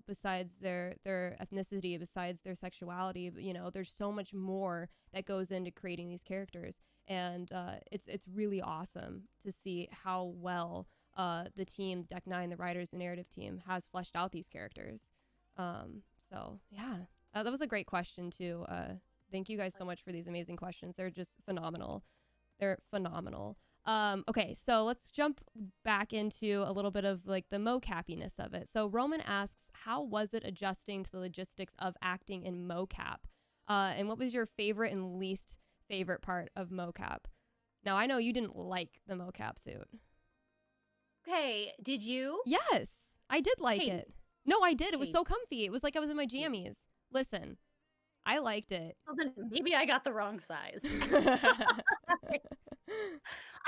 besides their ethnicity, besides their sexuality. But, there's so much more that goes into creating these characters, and it's really awesome to see how well the team, Deck Nine, the writers, the narrative team, has fleshed out these characters. So yeah, that was a great question too. Thank you guys so much for these amazing questions. They're just phenomenal. They're phenomenal. Okay, so let's jump back into a little bit of like the MoCapiness of it. So Roman asks, how was it adjusting to the logistics of acting in MoCap? And what was your favorite and least favorite part of MoCap? Now, I know you didn't like the MoCap suit. Okay, did you? Yes, I did like Katy, it. No, I did. It was Katy. so comfy. It was like I was in my jammies. Listen, I liked it. Well, then maybe I got the wrong size.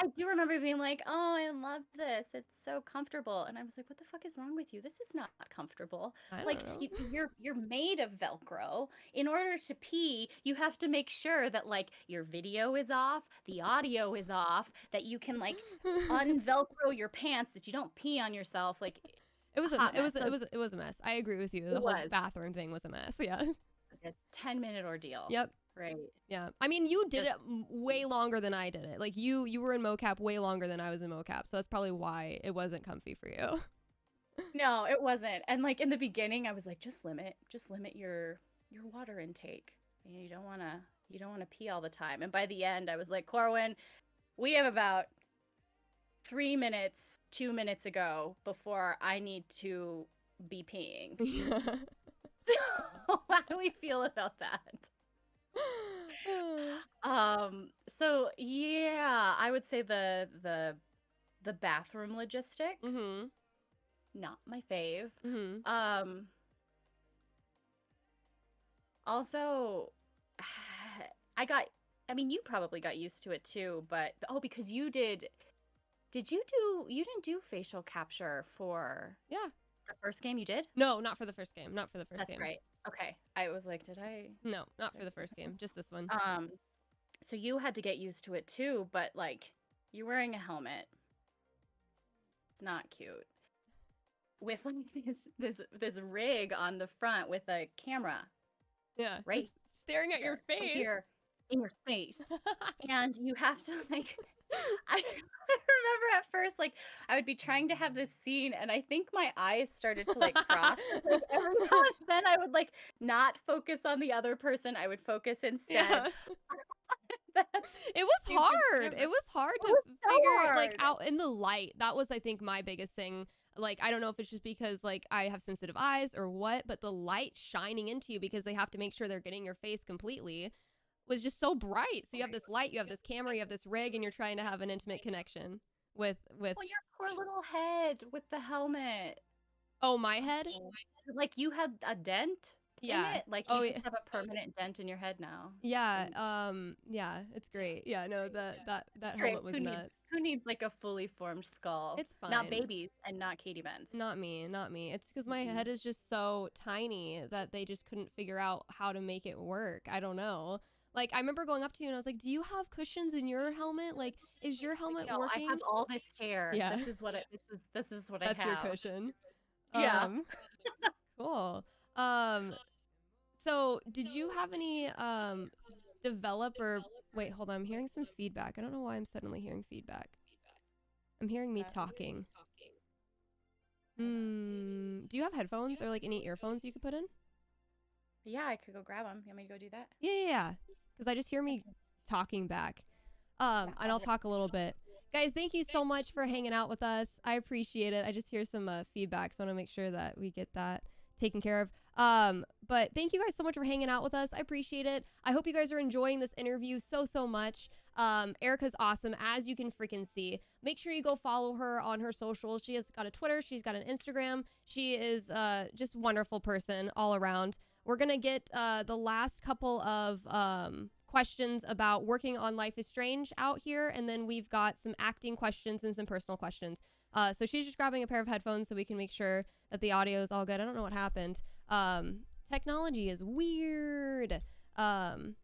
I do remember being like, "Oh, I love this. It's so comfortable." And I was like, "What the fuck is wrong with you? This is not comfortable. I Like, don't know. you're made of Velcro. In order to pee, you have to make sure that like your video is off, the audio is off, that you can like unvelcro your pants, that you don't pee on yourself. Like, It was a hot mess. So it was a mess. I agree with you. it The whole was bathroom thing was a mess. Yeah. like a 10-minute ordeal, Yep. right? Yeah. I mean, you did Just it way longer than I did it. Like you were in MoCap way longer than I was in MoCap, so that's probably why it wasn't comfy for you. No, it wasn't. And like in the beginning, I was like, just limit your water intake. You don't wanna pee all the time. And by the end, I was like, Corwin, we have about 3 minutes, 2 minutes ago before I need to be peeing. Yeah. So how do we feel about that? So yeah, I would say the bathroom logistics, Mhm. not my fave. Mhm. Um, Also, I got I mean, you probably got used to it too, but because you didn't do facial capture for Yeah. the first game? You did? No, not for the first game. Not for the first That's game. right. Okay. I was like, did I? No, not for the first game. Just this one. So you had to get used to it too, but like you're wearing a helmet. It's not cute. With like this rig on the front with a camera. Yeah. Right. Just staring at your face. Right here in your face. And you have to like I remember at first, like, I would be trying to have this scene, and I think my eyes started to like cross. Like, every now and then, I would like not focus on the other person. I would focus instead. Yeah. It was stupid hard. camera. It was hard It to was so figure like hard. out in the light. That was, I think, my biggest thing. Like, I don't know if it's just because like I have sensitive eyes or what, but the light shining into you, because they have to make sure they're getting your face completely, was just so bright. So you have this light, you have this camera, you have this rig, and you're trying to have an intimate connection with. Well, your poor little head with the helmet. Oh, my head? Like you had a dent Yeah. in it. Like you just have a permanent dent in your head now. Yeah. Thanks. Yeah, it's great. Yeah, no, that Great. helmet was nuts. Who needs like a fully formed skull? It's fine. Not babies and not Katy Bentz. Not me. It's because my head is just so tiny that they just couldn't figure out how to make it work. I don't know. Like, I remember going up to you and I was like, do you have cushions in your helmet? Like, is your helmet working? I have all this hair. Yeah. This is what I have. That's your cushion. Yeah. Cool. So did you have any developer? Wait, hold on. I'm hearing some feedback. I don't know why I'm suddenly hearing feedback. I'm hearing me talking. Do you have headphones or like any earphones you could put in? Yeah, I could go grab them. You want me to go do that? Yeah. Because I just hear me talking back. And I'll talk a little bit. Guys, thank you so much for hanging out with us. I appreciate it. I just hear some feedback, so I want to make sure that we get that taken care of. But thank you guys so much for hanging out with us. I appreciate it. I hope you guys are enjoying this interview so much. Erika's awesome, as you can freaking see. Make sure you go follow her on her socials. She has got a Twitter. She's got an Instagram. She is just a wonderful person all around. We're going to get the last couple of questions about working on Life is Strange out here, and then we've got some acting questions and some personal questions. So she's just grabbing a pair of headphones so we can make sure that the audio is all good. I don't know what happened. Technology is weird. Thank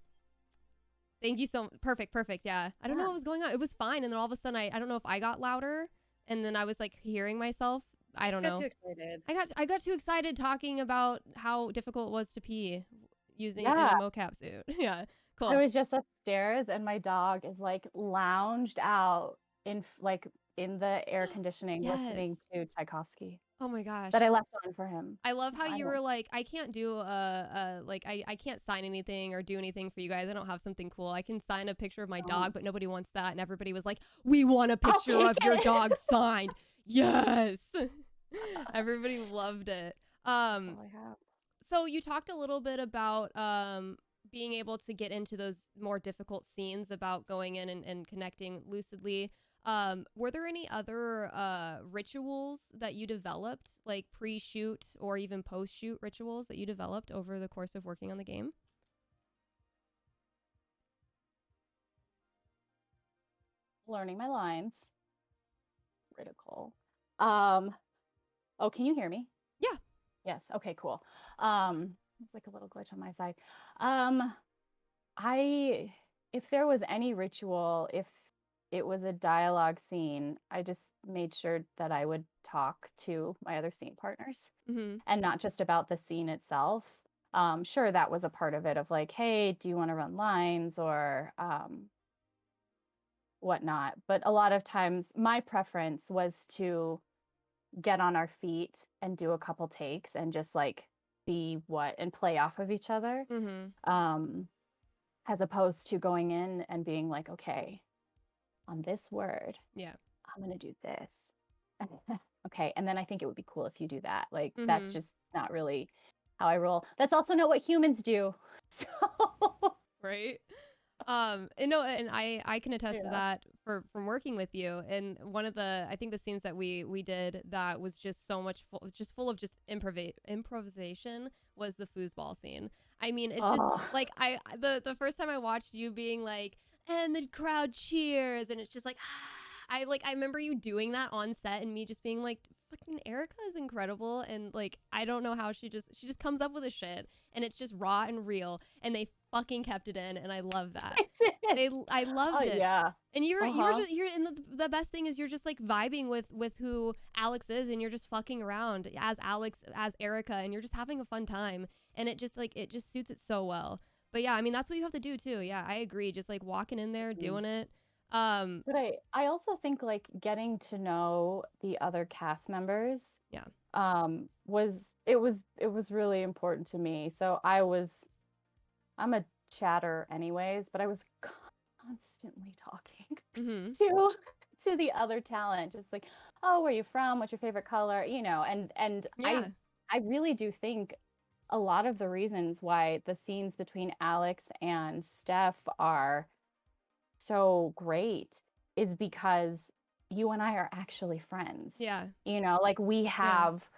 you so perfect. Yeah. I don't know what was going on. It was fine. And then all of a sudden I don't know if I got louder and then I was like hearing myself. I don't know. Too excited. I got too excited talking about how difficult it was to pee using a MoCap suit. Yeah. Cool. I was just upstairs and my dog is like lounged out in the air conditioning listening to Tchaikovsky. Oh my gosh. That I left on for him. I love how you were like, I can't do I can't sign anything or do anything for you guys. I don't have something cool. I can sign a picture of my dog, but nobody wants that. And everybody was like, we want a picture of your dog signed. Yes. Everybody loved it. That's all I have. So you talked a little bit about being able to get into those more difficult scenes, about going in and connecting lucidly. Were there any other rituals that you developed, like pre-shoot or even post-shoot rituals that you developed over the course of working on the game? Learning my lines. Critical. Oh, can you hear me? Yeah. Yes. Okay, cool. It's like a little glitch on my side. If there was any ritual, if it was a dialogue scene, I just made sure that I would talk to my other scene partners and not just about the scene itself. Sure, that was a part of it, of like, hey, do you want to run lines or whatnot? But a lot of times my preference was to get on our feet and do a couple takes and just like see what and play off of each other, as opposed to going in and being like, okay, on this word, I'm gonna do this. Okay, and then I think it would be cool if you do that. Like that's just not really how I roll. That's also not what humans do. So right. And no, and I can attest to that from working with you. And one of the, I think the scenes that we did that was just so much full of just improvisation was the foosball scene. I mean, it's just Oh, like the first time I watched you being like, and the crowd cheers, and it's just like, I remember you doing that on set and me just being like, fucking Erika is incredible, and like I don't know how she just comes up with a shit, and it's just raw and real, and they fucking kept it in, and I love that. I did. I Oh loved it. yeah. And you were Uh-huh. just you're and the best thing is you're just like vibing with who Alex is, and you're just fucking around as Alex, as Erika, and you're just having a fun time, and it just suits it so well. But yeah, I mean that's what you have to do too. Yeah, I agree. Just like walking in there, Mhm. doing it. Um, But I also think like getting to know the other cast members yeah. was really important to me. So I'm a chatter anyways, but I was constantly talking Mm-hmm. to the other talent, just like, oh, where are you from? What's your favorite color? And Yeah. I really do think a lot of the reasons why the scenes between Alex and Steph are so great is because you and I are actually friends. Yeah. Like we Yeah. have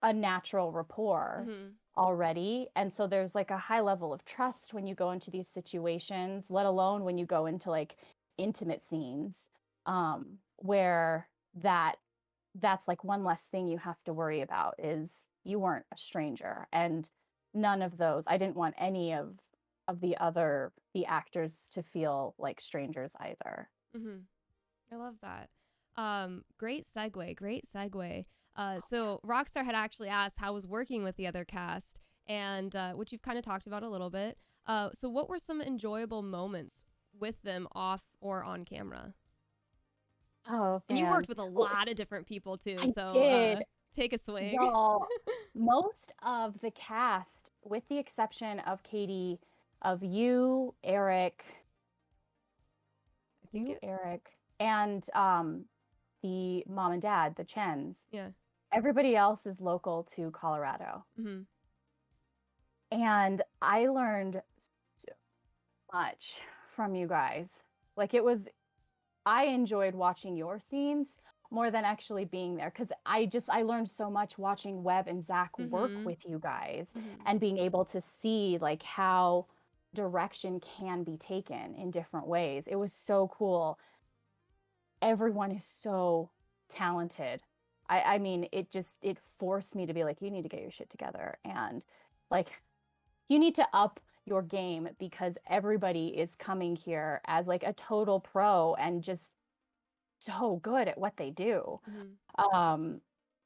a natural rapport Mm-hmm. already. And so there's like a high level of trust when you go into these situations, let alone when you go into like intimate scenes, where that's like one less thing you have to worry about is you weren't a stranger. And none of those, I didn't want any of the actors to feel like strangers either. Mm-hmm. I love that. Great segue. Great segue. So Rockstar had actually asked how was working with the other cast, and which you've kind of talked about a little bit. So what were some enjoyable moments with them off or on camera? Oh And you man. worked with a Oh, lot of different people too. I So did. take a swing. Y'all, most of the cast, with the exception of Katy, of you, Eric, I think it. and the mom and dad, the Chens, Yeah. everybody else is local to Colorado. Mm-hmm. And I learned so much from you guys. Like I enjoyed watching your scenes more than actually being there because I learned so much watching Webb and Zach work Mm-hmm. with you guys Mm-hmm. and being able to see like how direction can be taken in different ways. It was so cool. Everyone is so talented. I mean, it forced me to be like, you need to get your shit together and like you need to up your game because everybody is coming here as like a total pro and just so good at what they do. Mm-hmm.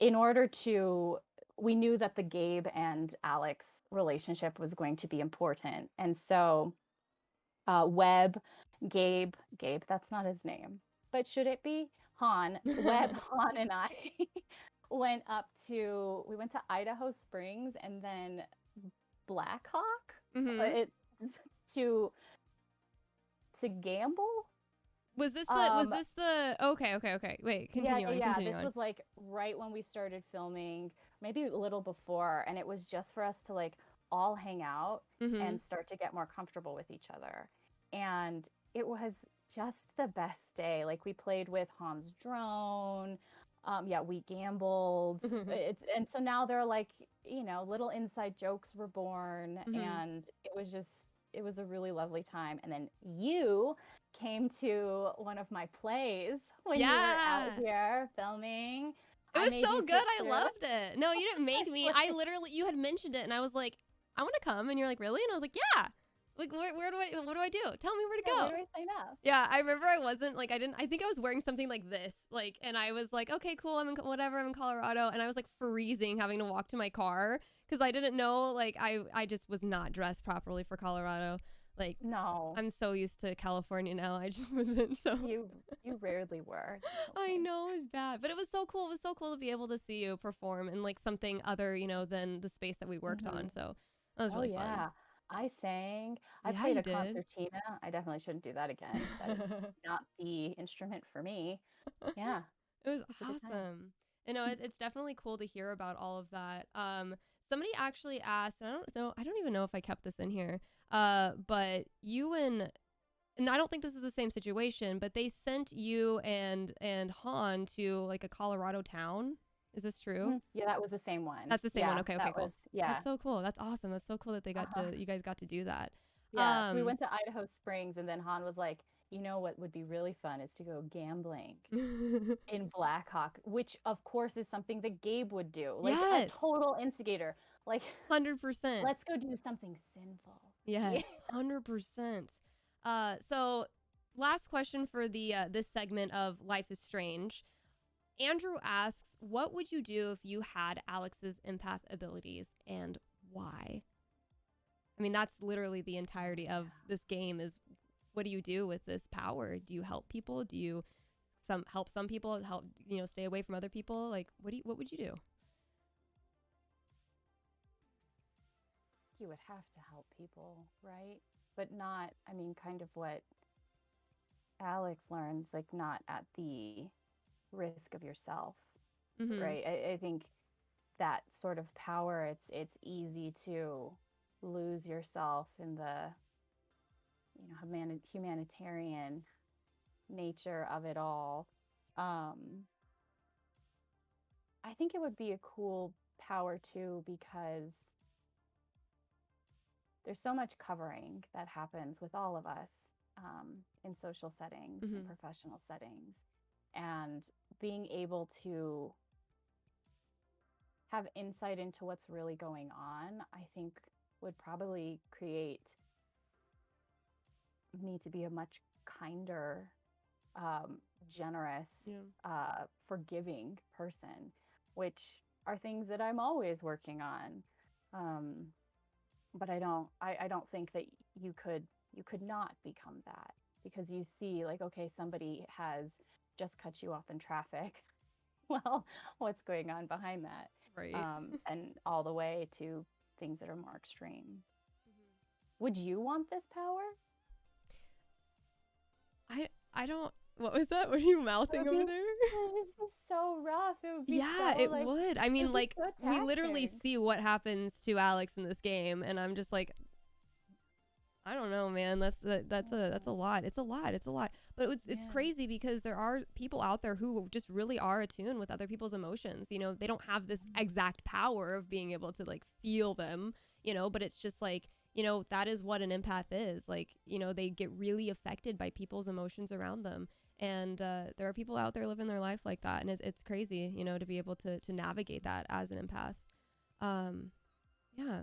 In order to, we knew that the Gabe and Alex relationship was going to be important. And so Webb, Gabe, that's not his name, but should it be? Webb, Han, and I we went to Idaho Springs and then Blackhawk Mm-hmm. it, to gamble. Was this Um, the okay. Wait, yeah, continue on, yeah. continue This on. was like right when we started filming, maybe a little before, and it was just for us to like all hang out Mm-hmm. and start to get more comfortable with each other. And it was just the best day. Like we played with Han's drone. Yeah, we gambled. And so now there are like, little inside jokes were born, Mm-hmm. and it was a really lovely time. And then you came to one of my plays when you were out Yeah. here filming. It I was made you so good. sit I through. loved it. No, you didn't make me. I literally, you had mentioned it, and I was like, I want to come, and you're like, really? And I was like, yeah. Like, where do I? What do I do? Tell me where to Yeah, where go. do I sign up? Yeah, I remember I wasn't like I didn't. I think I was wearing something like this, like, and I was like, okay, cool. I'm in whatever. I'm in Colorado, and I was like freezing, having to walk to my car because I didn't know. Like, I just was not dressed properly for Colorado. Like, No, I'm so used to California now. I just wasn't. So you rarely were. It's I okay. know it was bad, but it was so cool. It was so cool to be able to see you perform in like something other, than the space that we worked on. Mhm. So that was Oh really fun. yeah. I sang. I Yeah, played you a did. concertina. I definitely shouldn't do that again. That is not the instrument for me. Yeah, It was it's a good time. awesome. It's definitely cool to hear about all of that. Somebody actually asked, and I don't know, I don't even know if I kept this in here. But you and I don't think this is the same situation, but they sent you and Han to like a Colorado town. Is this true? Yeah, that was the same one. That's the same one. Okay, cool. Yeah. That's so cool. That's awesome. That's so cool that you guys got to do that. Yeah, so we went to Idaho Springs, and then Han was like, you know what would be really fun is to go gambling in Blackhawk, which of course is something that Gabe would do. Like a total instigator. Like 100%. Let's go do something sinful. Yes, 100%. So last question for the this segment of Life is Strange. Andrew asks, what would you do if you had Alex's empath abilities and why? I mean, that's literally the entirety of this game is what do you do with this power? Do you help people? Do you help some people, help, stay away from other people? Like, what would you do? You would have to help people, right? But not, I mean, kind of what Alex learns, like not at the risk of yourself, right? I think that sort of power, it's easy to lose yourself in the humanitarian nature of it all. I think it would be a cool power too, because there's so much covering that happens with all of us in social settings and professional settings, and being able to have insight into what's really going on, I think would probably create me to be a much kinder, generous, forgiving person, which are things that I'm always working on. But I don't think that you could not become that, because you see, like, okay, somebody has just cut you off in traffic. Well, what's going on behind that? Right. And all the way to things that are more extreme. Would you want this power? I don't. What was that? What are you mouthing over there? It would just be so rough. It would be it would. I mean, like, so we literally see what happens to Alex in this game, and I'm just like, I don't know, man. That's a lot. It's a lot. But it's crazy because there are people out there who just really are attuned with other people's emotions. They don't have this exact power of being able to like feel them. But it's just like, that is what an empath is. Like, they get really affected by people's emotions around them. And there are people out there living their life like that. And it's crazy, to be able to navigate that as an empath. Yeah.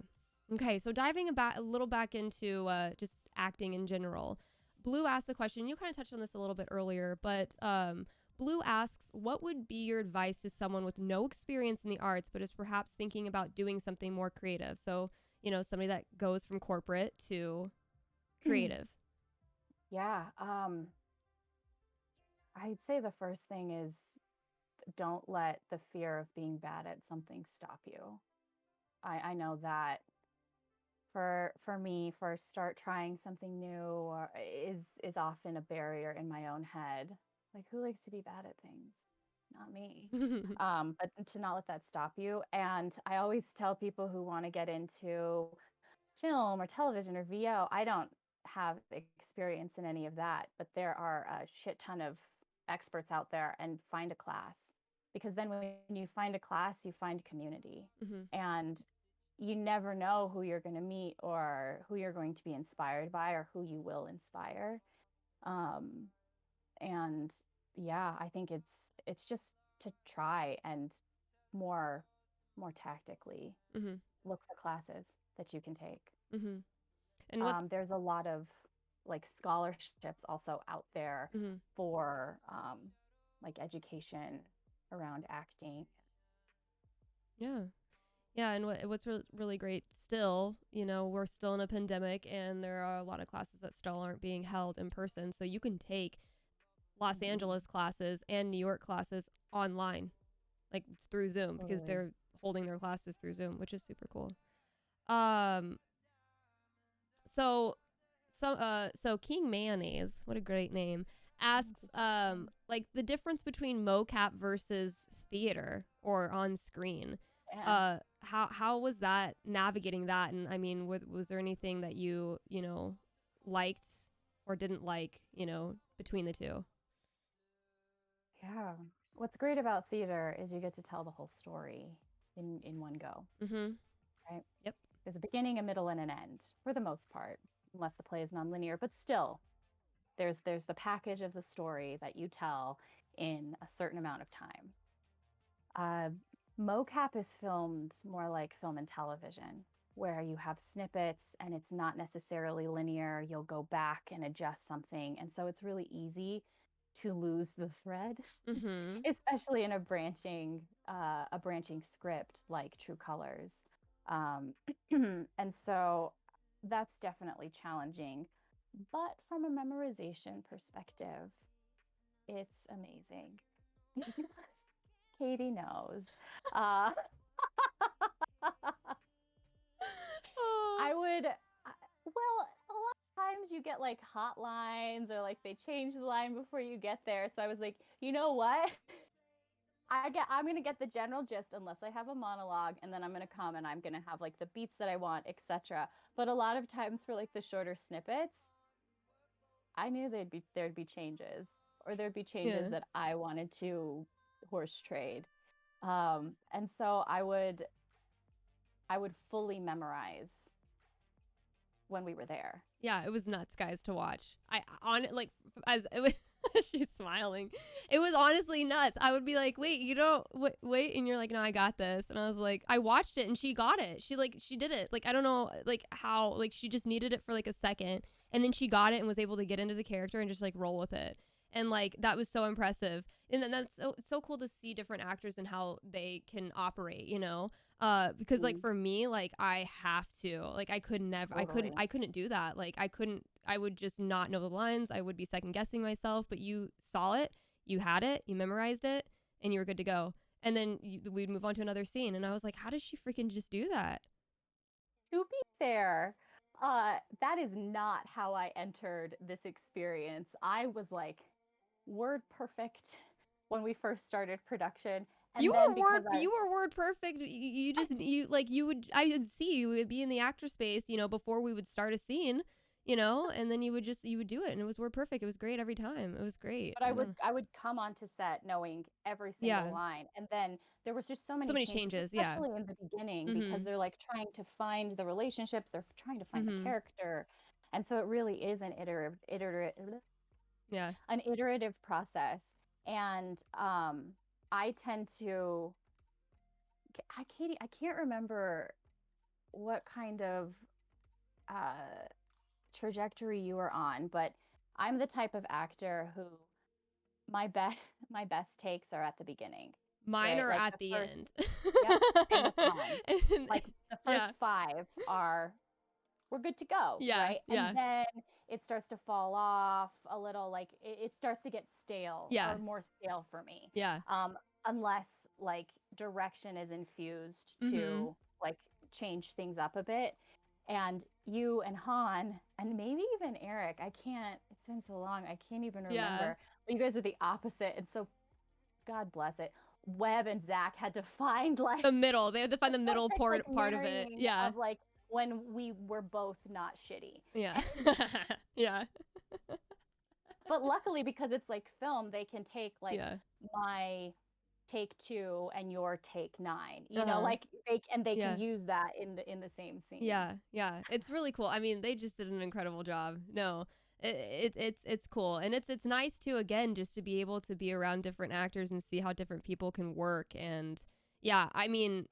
Okay, so diving a little back into just acting in general. Blue asks a question. You kind of touched on this a little bit earlier, but Blue asks, what would be your advice to someone with no experience in the arts, but is perhaps thinking about doing something more creative? So, somebody that goes from corporate to creative. Yeah. I'd say the first thing is don't let the fear of being bad at something stop you. I know that for me, start trying something new is often a barrier in my own head. Like, who likes to be bad at things? Not me. But to not let that stop you. And I always tell people who want to get into film or television or VO, I don't have experience in any of that, but there are a shit ton of experts out there, and find a class, because then when you find a class, you find community. And you never know who you're going to meet or who you're going to be inspired by or who you will inspire. And yeah, I think it's just to try and more tactically look for classes that you can take. And there's a lot of like scholarships also out there for like education around acting. Yeah, and what's really great still, we're still in a pandemic, and there are a lot of classes that still aren't being held in person. So you can take Los Angeles classes and New York classes online, like through Zoom, because they're holding their classes through Zoom, which is super cool. So King Mayonnaise, what a great name, asks like the difference between MoCap versus theater or on screen. How was that, navigating that? And I mean, was there anything that you liked or didn't like, between the two? Yeah. What's great about theater is you get to tell the whole story in one go, right? Yep. There's a beginning, a middle, and an end for the most part, unless the play is nonlinear. But still, there's the package of the story that you tell in a certain amount of time. MoCap is filmed more like film and television, where you have snippets and it's not necessarily linear. You'll go back and adjust something. And so it's really easy to lose the thread, especially in a branching script like True Colors. And so that's definitely challenging. But from a memorization perspective, it's amazing. Katy knows. I would, well, a lot of times you get like hotlines or like they change the line before you get there. So I was like, you know what? I'm gonna get the general gist unless I have a monologue, and then I'm gonna come and I'm gonna have like the beats that I want, etc. But a lot of times for like the shorter snippets, I knew there'd be changes, or there'd be changes that I wanted to horse trade. And so I would fully memorize when we were there. Yeah, it was nuts, guys, to watch. She's smiling. It was honestly nuts. I would be like, wait, you don't wait, and you're like, no, I got this. And I was like, I watched it and she got it. She did it. Like, I don't know like how, like she just needed it for like a second, and then she got it and was able to get into the character and just like roll with it. And like that was so impressive. And then it's so cool to see different actors and how they can operate, you know? Because like for me, like I have to, like I could never, Totally. I couldn't do that. Like I would just not know the lines. I would be second guessing myself, but you saw it, you had it, you memorized it, and you were good to go. And then we'd move on to another scene. And I was like, how does she freaking just do that? To be fair, that is not how I entered this experience. I was like word perfect when we first started production. And you then were word perfect. You just I would see you would be in the actor space, you know, before we would start a scene, you know, and then you would do it, and it was word perfect. It was great every time. It was great. But I would come onto set knowing every single line, and then there was just so many changes, especially in the beginning, because they're like trying to find the relationships, they're trying to find the character, and so it really is an iterative process. And I tend to, Katy, I can't remember what kind of trajectory you were on, but I'm the type of actor who my best takes are at the Mine right? Are like at the end. Yep, same with mine. Like the first 5 are we're good to go, right? And then it starts to fall off a little, like it starts to get stale, or more stale for me. Unless like direction is infused to like change things up a bit. And you and Han, and maybe even Eric, it's been so long, I can't even remember. But you guys are the opposite. And so, God bless it, Webb and Zach had to find like the middle. They had to find the middle part of it. Yeah. Of like when we were both not shitty. Yeah. Yeah. But luckily, because it's like film, they can take like my take 2 and your take 9, you know, like they can use that in the same scene. Yeah, it's really cool. I mean, they just did an incredible job. No, it's cool, and it's nice too, again, just to be able to be around different actors and see how different people can work. And I mean,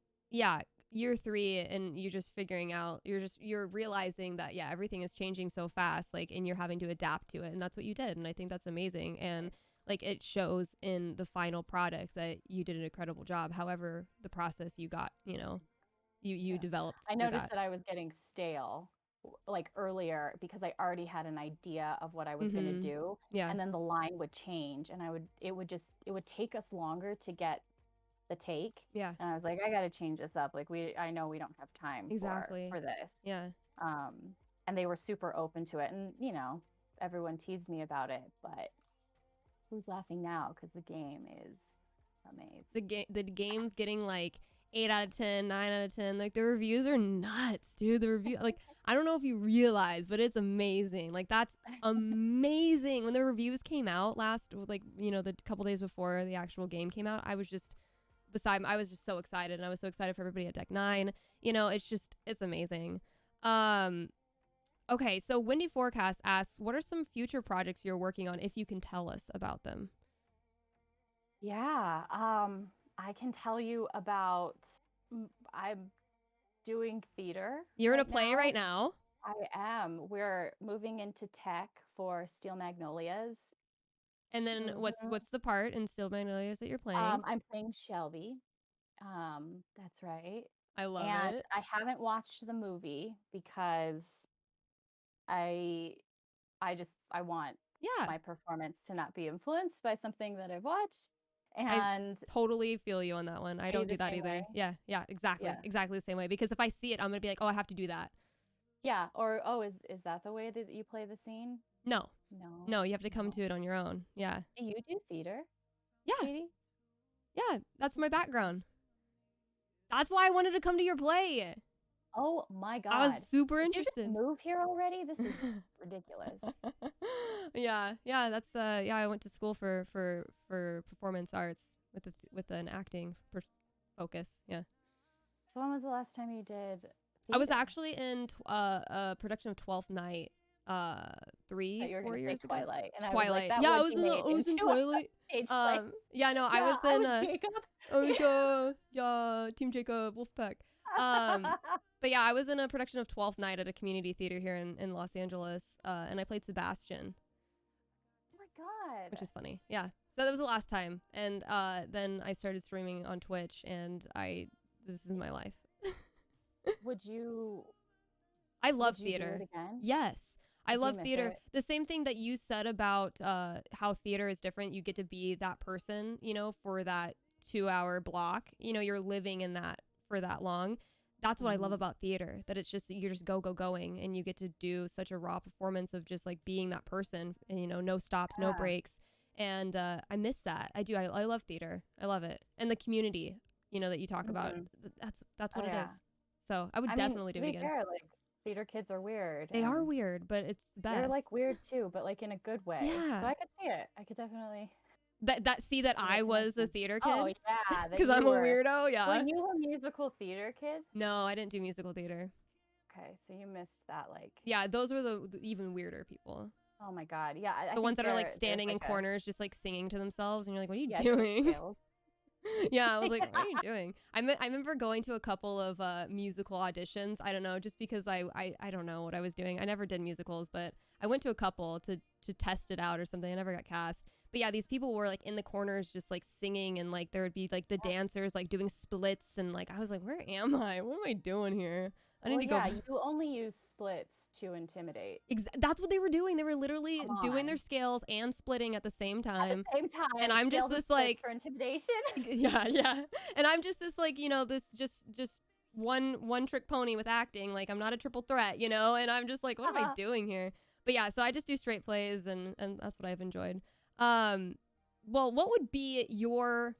year 3, and you're just figuring out, you're realizing that everything is changing so fast, like, and you're having to adapt to it, and that's what you did, and I think that's amazing. And like it shows in the final product that you did an incredible job. However, the process you got, you know, you developed. I noticed that I was getting stale like earlier because I already had an idea of what I was going to do. And then the line would change, and it would take us longer to get the take. And I was like, I got to change this up. Like I know we don't have time for this. And they were super open to it. And you know, everyone teased me about it, but who's laughing now? Because the game is amazing. The game's getting like 8 out of 10, 9 out of 10. Like the reviews are nuts, dude. The review, like, I don't know if you realize, but it's amazing. Like that's amazing. When the reviews came out last, like, you know, the couple days before the actual game came out, I was just so excited, and I was so excited for everybody at Deck 9. You know, it's amazing. Okay, so Windy Forecast asks, what are some future projects you're working on, if you can tell us about them? Yeah, I can tell you about, I'm doing theater You're in a right play now. right now. I am. We're moving into tech for Steel Magnolias. And then what's the part in Steel Magnolias that you're playing? I'm playing Shelby. That's right. I love And it. I haven't watched the movie because I I want Yeah. my performance to not be influenced by something that I've watched. I And totally feel you on that one. I are you don't do the that same either. way? Yeah, exactly. Yeah. Exactly the same way. Because if I see it, I'm gonna be like, oh, I have to do that. Yeah. Or is that the way that you play the scene? No, No. you have to come No. to it on your own. Yeah. Do you do theater, Yeah. Katy? Yeah. That's my background. That's why I wanted to come to your play. Oh my God. I was super Did you just interested. move here already? This is ridiculous. Yeah. That's I went to school for performance arts with an acting focus. Yeah. So when was the last time you did I was theater? actually in a production of 12th Night 3-4 years ago. Twilight, and I was Twilight. like, that Yeah, I would was be in made into a Twilight. stage play. Yeah, no, I Yeah, was in Jacob. oh my god, yeah, Team Jacob, Wolfpack. But yeah, I was in a production of 12th Night at a community theater here in Los Angeles, and I played Sebastian, Oh my God. which is funny. Yeah, so that was the last time, and then I started streaming on Twitch, and this is my life. Would you I love would you do theater. it again? Yes. I Did you love miss theater. it? The same thing that you said about how theater is different. You get to be that person, you know, for that 2-hour block. You know, you're living in that for that long. That's what I love Mhm. about theater, that it's just, you're just going, and you get to do such a raw performance of just like being that person, and, you know, no stops, no Yeah. breaks. And I miss that. I do. I love theater. I love it. And the community, you know, that you talk about. Mhm. That's Oh what it yeah. is. So I would I mean, definitely to do it be again. fair, like theater kids are weird, They are and weird, but it's the best. they're like weird too, but like in a good way. So Yeah. I could see it. I could definitely That see that see the I was a connection. theater Oh kid yeah, that because you I'm a were. weirdo. Were Yeah. you a musical theater kid? No, I didn't do musical theater. Okay, so you missed that. Like, Yeah, those were the even weirder people. oh my God, yeah. I The think ones that are like there's standing in like a corners, just like singing to themselves, and you're like, "What are you yeah, doing doing?" scales. Yeah, I was like, "What are you doing?" I remember going to a couple of musical auditions. I don't know, just because I don't know what I was doing. I never did musicals, but I went to a couple to test it out or something. I never got cast. But yeah, these people were like in the corners just like singing, and like there would be like the dancers like doing splits, and like I was like, "Where am I? What am I doing here?" I need Well, to go. yeah, you only use splits to intimidate. That's what they were doing. They were literally Come doing their on. scales and splitting at the same At the time. same time, And I'm just scales and this splits like, for intimidation. yeah. And I'm just this like, you know, this just one trick pony with acting. Like I'm not a triple threat, you know? And I'm just like, what am I doing here? But yeah, so I just do straight plays, and that's what I've enjoyed. Well, what would be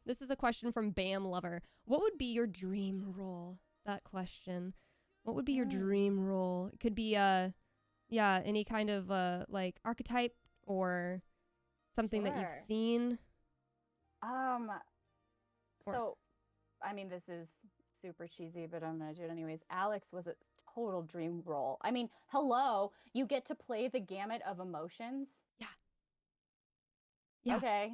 this is a question from Bam Lover. What would be your dream role? That question. What would be your dream role? It could be any kind of like archetype or something that you've Sure. seen. So, I mean, this is super cheesy, but I'm gonna do it anyways. Alex was a total dream role. I mean, hello, you get to play the gamut of emotions. Yeah. Okay.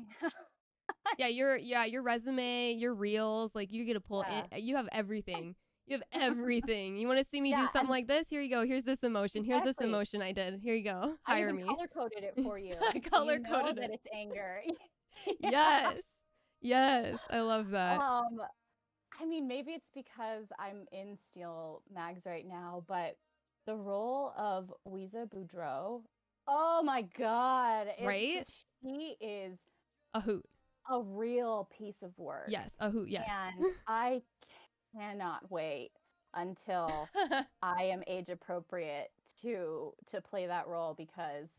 Your resume, your reels, like you get to pull in. You have everything. You have everything. You want to see me do Yeah, something and like this? Here you go. Here's this emotion. Here's this exactly. emotion I did. Here you go. I Hire even me. color coded it for you. I so you color know coded that it. it's anger. Yes. Yes. I love that. I mean, maybe it's because I'm in Steel Mags right now, but the role of Ouisa Boudreaux, oh my God. Right? She is A hoot. a real piece of work. Yes. A hoot. Yes. And I cannot wait until I am age appropriate to play that role, because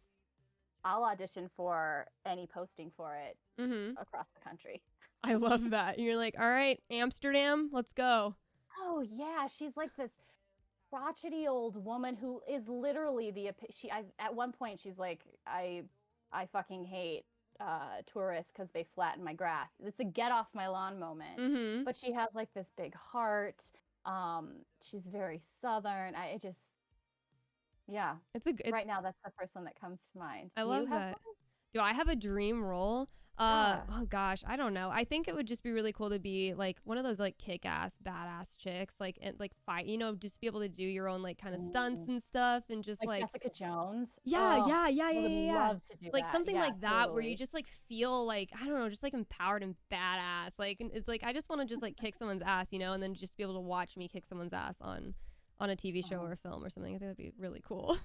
I'll audition for any posting for it across the country. I love that. You're like, all right, Amsterdam, let's go. Oh yeah, she's like this crotchety old woman who is literally at one point she's like, I fucking hate tourists because they flatten my grass. It's a get off my lawn moment. Mm-hmm. But she has like this big heart. She's very southern. Yeah. Right now that's the person that comes to mind. I love that. Do I have a dream role? Oh gosh, I don't know. I think it would just be really cool to be like one of those like kick-ass, badass chicks, like and like fight, you know, just be able to do your own like kind of stunts and stuff, and just like Jessica Jones. Yeah. I would love to do like that. something like that, totally. where you just like feel like, I don't know, just like empowered and badass. Like, and it's like I just want to just like kick someone's ass, you know, and then just be able to watch me kick someone's ass on a TV show or a film or something. I think that'd be really cool.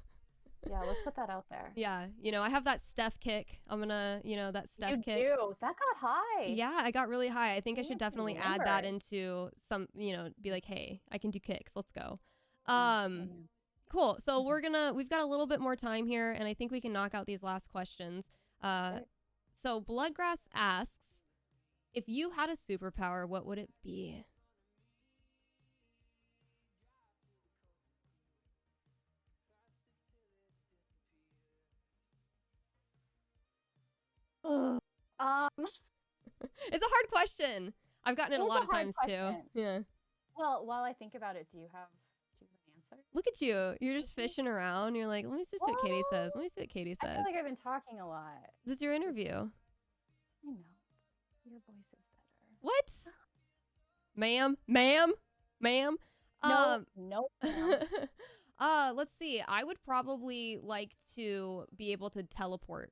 Yeah, let's put that out there. Yeah, you know, I have that Steph kick. I'm gonna, you know, that Steph kick. You do. That got high. Yeah, I got really high. I think I should definitely add that remember. into some, you know, be like, hey, I can do kicks. Let's go. Cool. So we've got a little bit more time here, and I think we can knock out these last questions. So Bloodgrass asks, if you had a superpower, what would it be? It's a hard question. I've gotten it a lot of times too. Yeah. Well, while I think about it, do you have an answer? Look at you. You're just fishing around. You're like, let me see what Katy says. Let me see what Katy I says. feel like I've been talking a lot. This is your interview. I know. Your voice is better. What? Ma'am? Nope. Let's see. I would probably like to be able to teleport.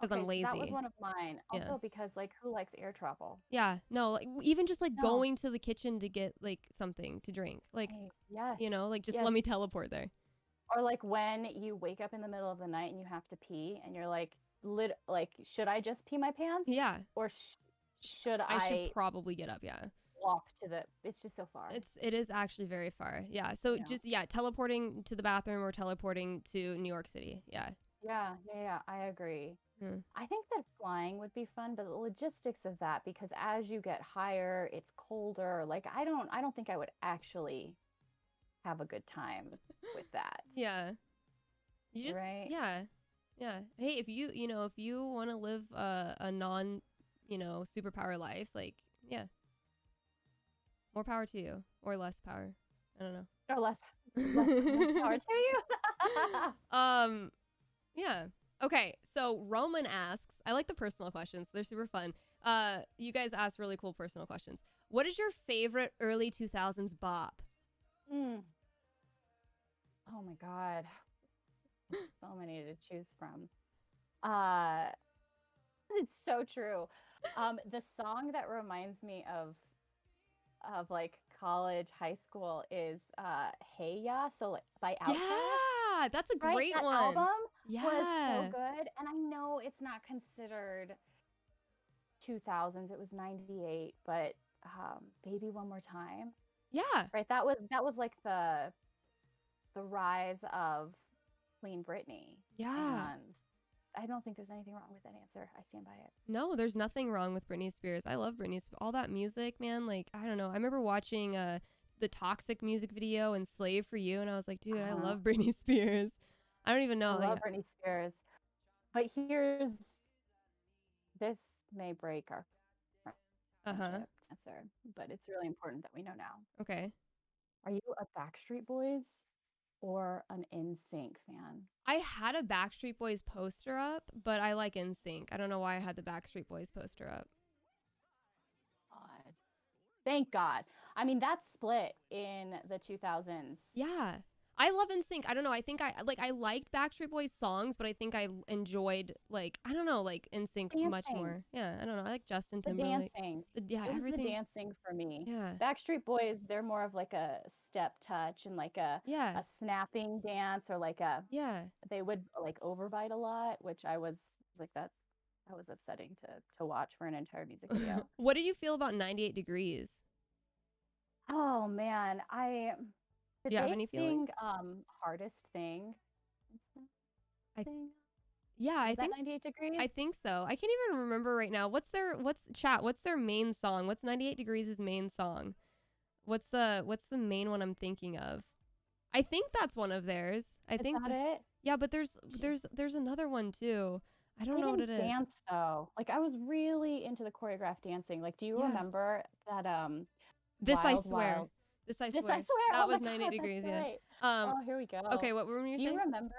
Because I'm lazy. That was one of mine. Also because, like, who likes air travel? Yeah. No, like, even just, like, going to the kitchen to get, like, something to drink. Like, you know, like, just let me teleport there. Or, like, when you wake up in the middle of the night and you have to pee and you're like, should I just pee my pants? Yeah. Or should I should probably get up, walk to it's just so far. It is actually very far. Yeah. So just, teleporting to the bathroom or teleporting to New York City. Yeah. Yeah, I agree. I think that flying would be fun, but the logistics of that, because as you get higher, it's colder. Like, I don't think I would actually have a good time with that. Yeah. You just, right? Yeah. Hey, if you want to live a non, superpower life, like, yeah. More power to you, or less power. I don't know. Or less power to you. Yeah. Okay, so Roman asks, I like the personal questions. They're super fun. You guys ask really cool personal questions. What is your favorite early 2000s bop? Oh my God. So many to choose from. It's so true. The song that reminds me of like college, high school is Hey Ya, so like by Outkast. Yeah, that's a great that one. Album was so good, and I know it's not considered 2000s. It was 98, but Baby One More Time. Yeah. Right, that was like the rise of Queen Britney. Yeah. And I don't think there's anything wrong with that answer. I stand by it. No, there's nothing wrong with Britney Spears. I love Britney. All that music, man. Like, I don't know. I remember watching the Toxic music video and Slave for You, and I was like, dude, I love Britney Spears. I don't even know. I love Britney Spears. But this may break our friendship answer, but it's really important that we know now. Okay. Are you a Backstreet Boys or an NSYNC fan? I had a Backstreet Boys poster up, but I like NSYNC. I don't know why I had the Backstreet Boys poster up. God. Thank God. I mean, that split in the 2000s. Yeah. I love NSYNC. I don't know. I think I liked Backstreet Boys songs, but I think I enjoyed NSYNC much more. Yeah, I don't know. I like Justin Timberlake. Dancing. Everything. The dancing for me. Yeah. Backstreet Boys, they're more of like a step touch and like a snapping dance, or like they would like overbite a lot, which I was like that was upsetting to watch for an entire music video. What do you feel about 98 Degrees? Oh man, Do you have any feelings? Hardest Thing? Yeah, I Is that think 98 Degrees? I think so. I can't even remember right now. What's their main song? What's 98 Degrees' main song? What's the main one I'm thinking of? I think that's one of theirs. Is that it? Yeah, but there's another one too. I don't know what it is. Dance though. Like I was really into the choreographed dancing. Like, do you remember that This I Wild swear. Wild? This I This swear. I swear. That Oh my was 98 God, Degrees, that's yeah. right. Um Here we go. okay, what were you saying? Do you remember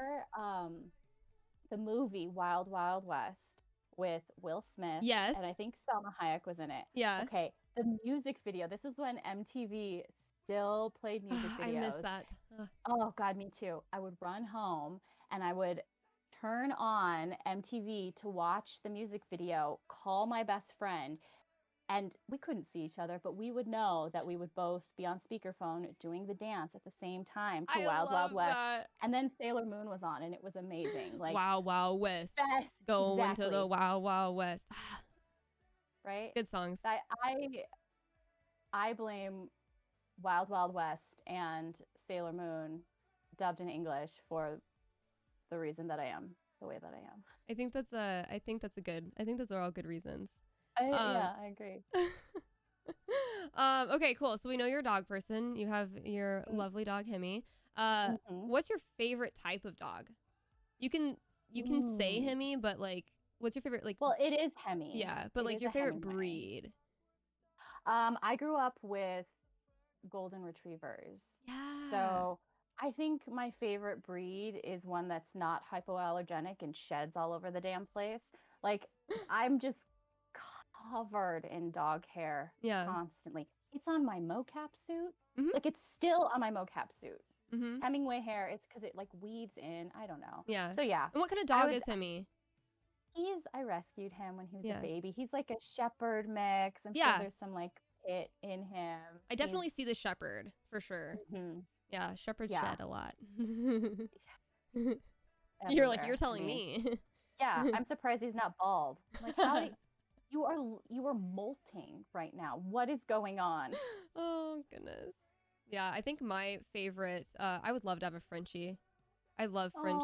the movie Wild Wild West with Will Smith? Yes. And I think Salma Hayek was in it. Yeah. Okay. The music video. This is when MTV still played music videos. I miss that. Oh God, me too. I would run home and I would turn on MTV to watch the music video, call my best friend, and we couldn't see each other, but we would know that we would both be on speakerphone doing the dance at the same time to Wild Wild West. And then Sailor Moon was on and it was amazing. Like Wild Wild West. Best. Going Exactly. to the Wild Wild West. Right? Good songs. I blame Wild Wild West and Sailor Moon dubbed in English for the reason that I am the way that I am. I think those are all good reasons. Yeah, I agree. Okay, cool. So we know you're a dog person. You have your lovely dog Hemi. What's your favorite type of dog? You can say Hemi, but like, what's your favorite? Like, well, it is Hemi. Yeah, but like your favorite breed. I grew up with golden retrievers. Yeah. So I think my favorite breed is one that's not hypoallergenic and sheds all over the damn place. Like I'm just covered in dog hair constantly. It's on my MoCap suit. Like it's still on my MoCap suit. Hemingway hair, it's because it like weaves in. I don't know. Yeah. So yeah. And what kind of dog is Hemi? I rescued him when he was a baby. He's like a shepherd mix. I'm sure there's some like pit in him. I definitely see the shepherd for sure. Yeah, shepherds shed a lot. You're like, you're telling me. Yeah, I'm surprised he's not bald. Like, how do you are molting right now. What is going on? Oh goodness. Yeah, I think my favorite. I would love to have a Frenchie. I love French.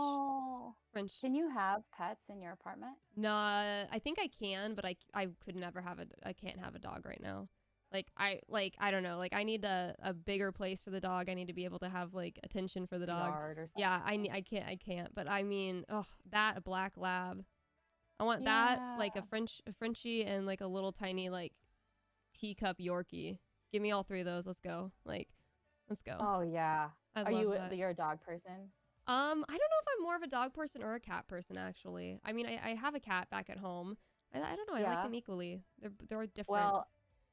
Can you have pets in your apartment? No, I think I can, but I could never have I can't have a dog right now. I don't know. Like I need a bigger place for the dog. I need to be able to have like attention for the dog. Yard or something. Yeah, I can't. But I mean, a black lab. I want that, like a Frenchie and like a little tiny like teacup Yorkie. Give me all three of those. Let's go. Let's go. Oh yeah. You're a dog person? I don't know if I'm more of a dog person or a cat person actually. I mean, I have a cat back at home. I don't know. I like them equally. They're different. Well,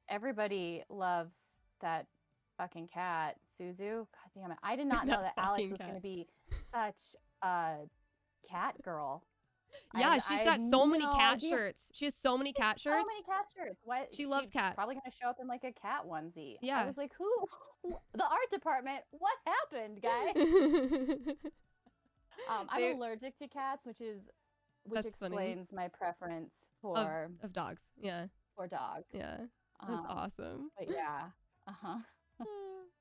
everybody loves that fucking cat, Suzu. God damn it. I did not know that Alex was going to be such a cat girl. Yeah, she's got so many cat shirts. She has so many cat shirts. So many cat shirts. What? She loves cats. Probably going to show up in like a cat onesie. Yeah. I was like, who? The art department. What happened, guys? I'm allergic to cats, which explains my preference for of dogs. Yeah. For dogs. Yeah. That's awesome. But yeah.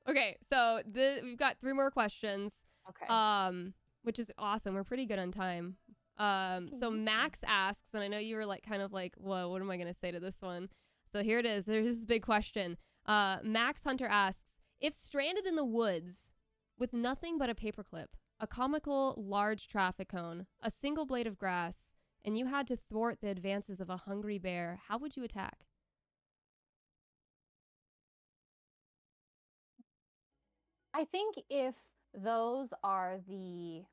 Okay, so we've got 3 more questions. Okay. Which is awesome. We're pretty good on time. So Max asks, and I know you were like kind of like, whoa, what am I gonna say to this one? So here it is. There's this big question. Max Hunter asks, if stranded in the woods with nothing but a paperclip, a comical large traffic cone, a single blade of grass, and you had to thwart the advances of a hungry bear, how would you attack? I think if those are the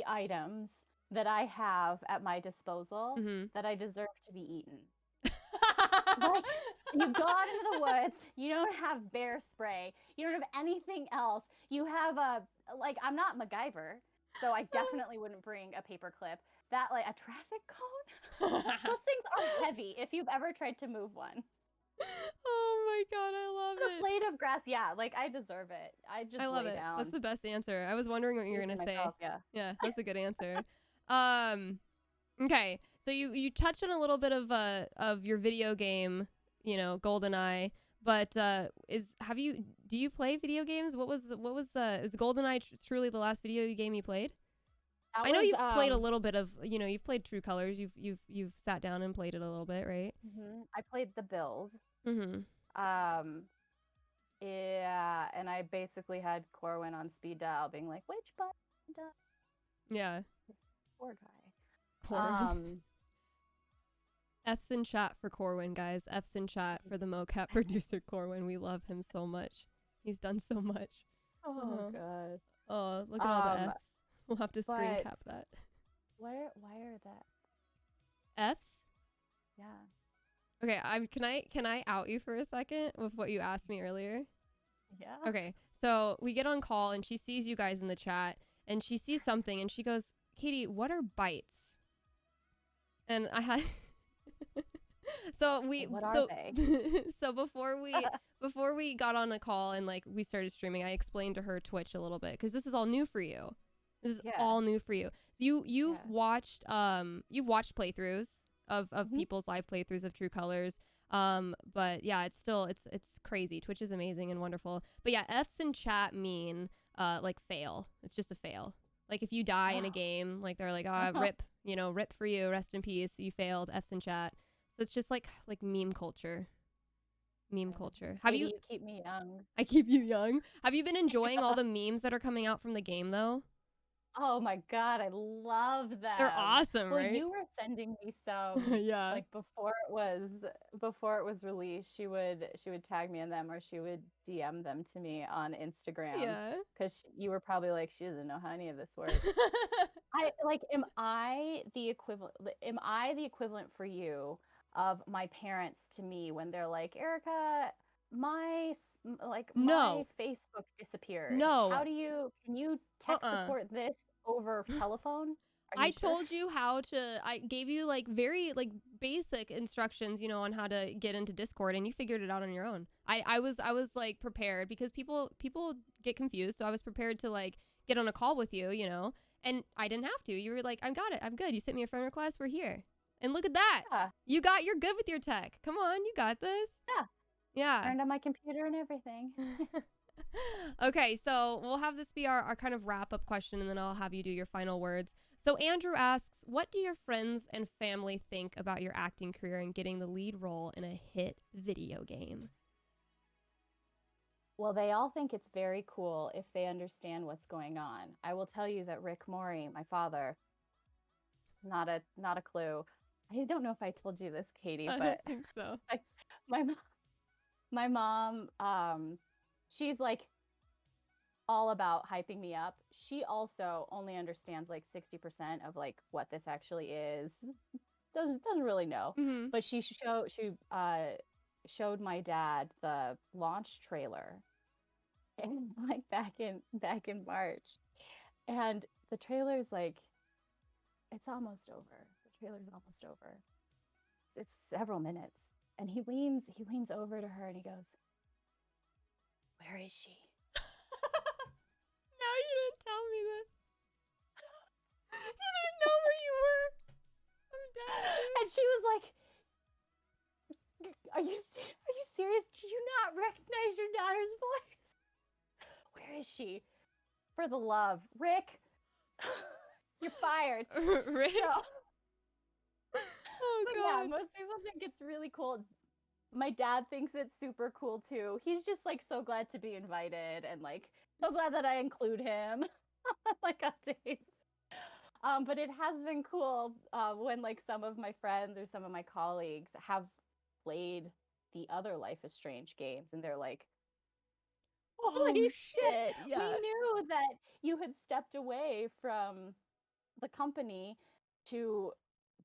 items that I have at my disposal, that I deserve to be eaten. Like, you go out into the woods, you don't have bear spray, you don't have anything else. You have I'm not MacGyver, so I definitely wouldn't bring a paperclip. That, like, a traffic cone? Those things are heavy if you've ever tried to move one. Oh my god, I love it. A blade of grass, yeah, like I deserve it. I love it. That's the best answer. I was wondering what you were gonna say. Yeah, that's a good answer. Okay, so you touched on a little bit of your video game, GoldenEye, but do you play video games? What was is GoldenEye truly the last video game you played? That I know was you've played a little bit of, you've played True Colors. You've sat down and played it a little bit, right? I played the build. Mm-hmm. Yeah, and I basically had Corwin on speed dial being like, which button? Yeah. Poor guy. Corwin. F's in chat for Corwin, guys. F's in chat for the MoCap producer Corwin. We love him so much. He's done so much. Oh god. Oh, look at all the F's. We'll have to screen cap that. Why are that F's? Yeah. Okay, can I out you for a second with what you asked me earlier? Yeah. Okay, so we get on call and she sees you guys in the chat and she sees something and she goes, Katy, what are bites? And I had What are they? So before we got on a call and like we started streaming, I explained to her Twitch a little bit because this is all new for you. This is all new for you. You've watched playthroughs of people's live playthroughs of True Colors. But yeah, it's crazy. Twitch is amazing and wonderful. But yeah, F's in chat mean like fail. It's just a fail. Like if you die in a game, like they're like, rip, rip for you, rest in peace, you failed, F's in chat. So it's just like meme culture. Have you keep me young. I keep you young. Have you been enjoying all the memes that are coming out from the game though? Oh my god, I love them. They're awesome, well, right? You were sending me some yeah. like before it was released, she would tag me in them or she would DM them to me on Instagram. Yeah. Cuz you were probably like, she doesn't know how any of this works. Am I the equivalent for you of my parents to me when they're like, Erika, my Facebook disappeared. No. Can you tech support this over telephone? I told you how to, I gave you like very like basic instructions, on how to get into Discord and you figured it out on your own. I was like prepared because people get confused. So I was prepared to like get on a call with you, and I didn't have to. You were like, I got it. I'm good. You sent me a friend request. We're here. And look at that. Yeah. You're good with your tech. Come on. You got this. Yeah. Yeah. Turned on my computer and everything. Okay, so we'll have this be our kind of wrap-up question, and then I'll have you do your final words. So Andrew asks, what do your friends and family think about your acting career and getting the lead role in a hit video game? Well, they all think it's very cool if they understand what's going on. I will tell you that Rick Mori, my father, not a clue. I don't know if I told you this, Katy, but I don't think so. My mom, she's like all about hyping me up. She also only understands like 60% of like what this actually is. Doesn't really know. Mm-hmm. But she showed my dad the launch trailer, and like back in March, and the trailer's like, it's almost over. The trailer's almost over. It's several minutes. And he leans over to her and he goes, where is she? No, you didn't tell me this. You didn't know where you were. I'm dead. And she was like, are you serious? Do you not recognize your daughter's voice? Where is she? For the love. Rick, you're fired. Rick? Oh, but God. yeah, most people think it's really cool. My dad thinks it's super cool too. He's just like so glad to be invited and like so glad that I include him like updates. But it has been cool when like some of my friends or some of my colleagues have played the other Life is Strange games and they're like, holy shit, yeah. We knew that you had stepped away from the company to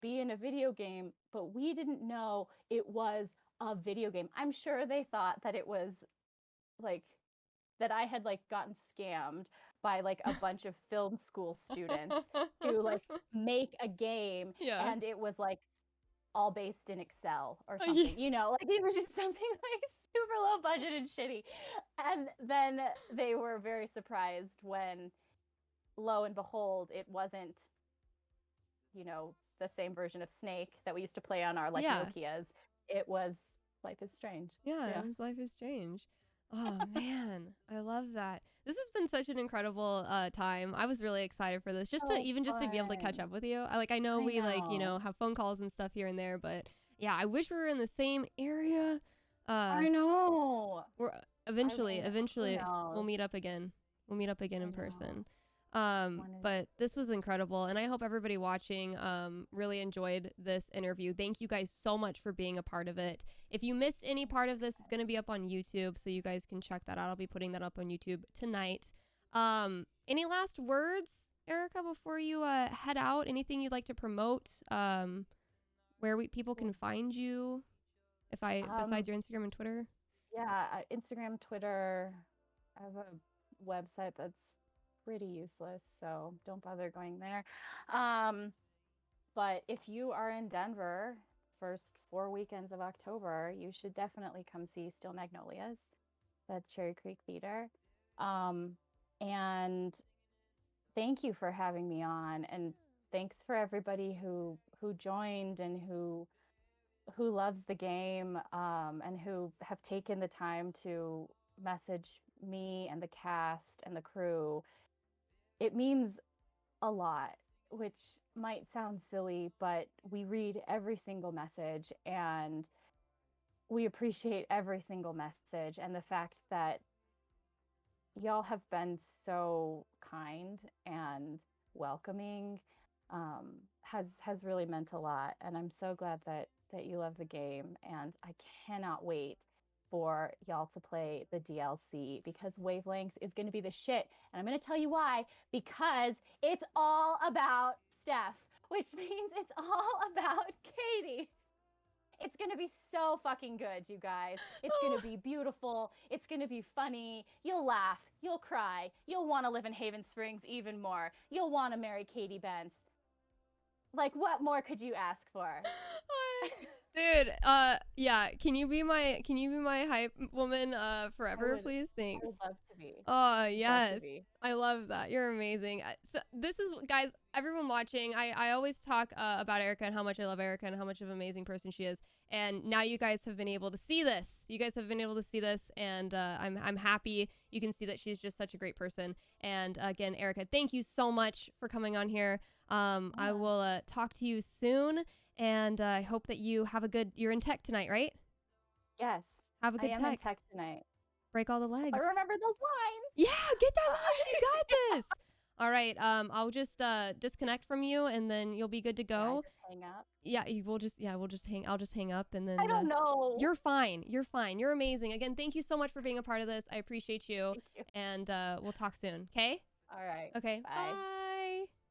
be in a video game, but we didn't know it was a video game. I'm sure they thought that it was like that I had like gotten scammed by like a bunch of film school students to like make a game, and it was like all based in Excel or something, like it was just something like super low budget and shitty. And then they were very surprised when, lo and behold, it wasn't, the same version of Snake that we used to play on our like Nokias. It was Life is Strange. Yeah, it was Life is Strange. Oh man, I love that. This has been such an incredible time. I was really excited for this, just So to be able to catch fun. up with you. I know I we know. have phone calls and stuff here and there, but yeah, I wish we were in the same area. Uh, I know. we're I mean, who eventually we'll knows? meet up again. We'll meet up again I in know. person. One of But these this was days. incredible, and I hope everybody watching really enjoyed this interview. Thank you guys so much for being a part of it. If you missed any part of this, it's going to be up on YouTube, so you guys can check that out. I'll be putting that up on YouTube tonight. Any last words, Erica, before you head out? Anything you'd like to promote? Where people can find you? Besides your Instagram and Twitter? Yeah, Instagram, Twitter. I have a website that's pretty useless, so don't bother going there. But if you are in Denver, first 4 weekends of October, you should definitely come see Steel Magnolias at Cherry Creek Theater. And thank you for having me on, and thanks for everybody who joined and who loves the game, and who have taken the time to message me and the cast and the crew. It means a lot, which might sound silly, but we read every single message and we appreciate every single message. And the fact that y'all have been so kind and welcoming has really meant a lot. And I'm so glad that you love the game, and I cannot wait for y'all to play the DLC, because Wavelengths is going to be the shit. And I'm going to tell you why. Because it's all about Steph, which means it's all about Katy. It's going to be so fucking good, you guys. It's going to be beautiful. It's going to be funny. You'll laugh. You'll cry. You'll want to live in Haven Springs even more. You'll want to marry Katy Bentz. Like, what more could you ask for? Dude, yeah, can you be my hype woman forever, please? I Thanks. would love to be. Oh, Love to yes. be. I love that. You're amazing. So this is, guys, everyone watching, I always talk about Erika and how much I love Erika and how much of an amazing person she is. And now you guys have been able to see this. You guys have been able to see this, and I'm happy you can see that she's just such a great person. And again, Erika, thank you so much for coming on here. I will talk to you soon, and I hope that you have you're in tech tonight, right? Yes. Have a good I am in tech tonight. Break all the legs. I remember those lines. Yeah, get that lines. You got this. All right. I'll just disconnect from you, and then you'll be good to go. Just hang up. Yeah, we'll just hang. I'll just hang up, and then I don't know. You're fine. You're fine. You're amazing. Again, thank you so much for being a part of this. I appreciate you. Thank you. And we'll talk soon. Okay. All right. Okay. Bye. Bye.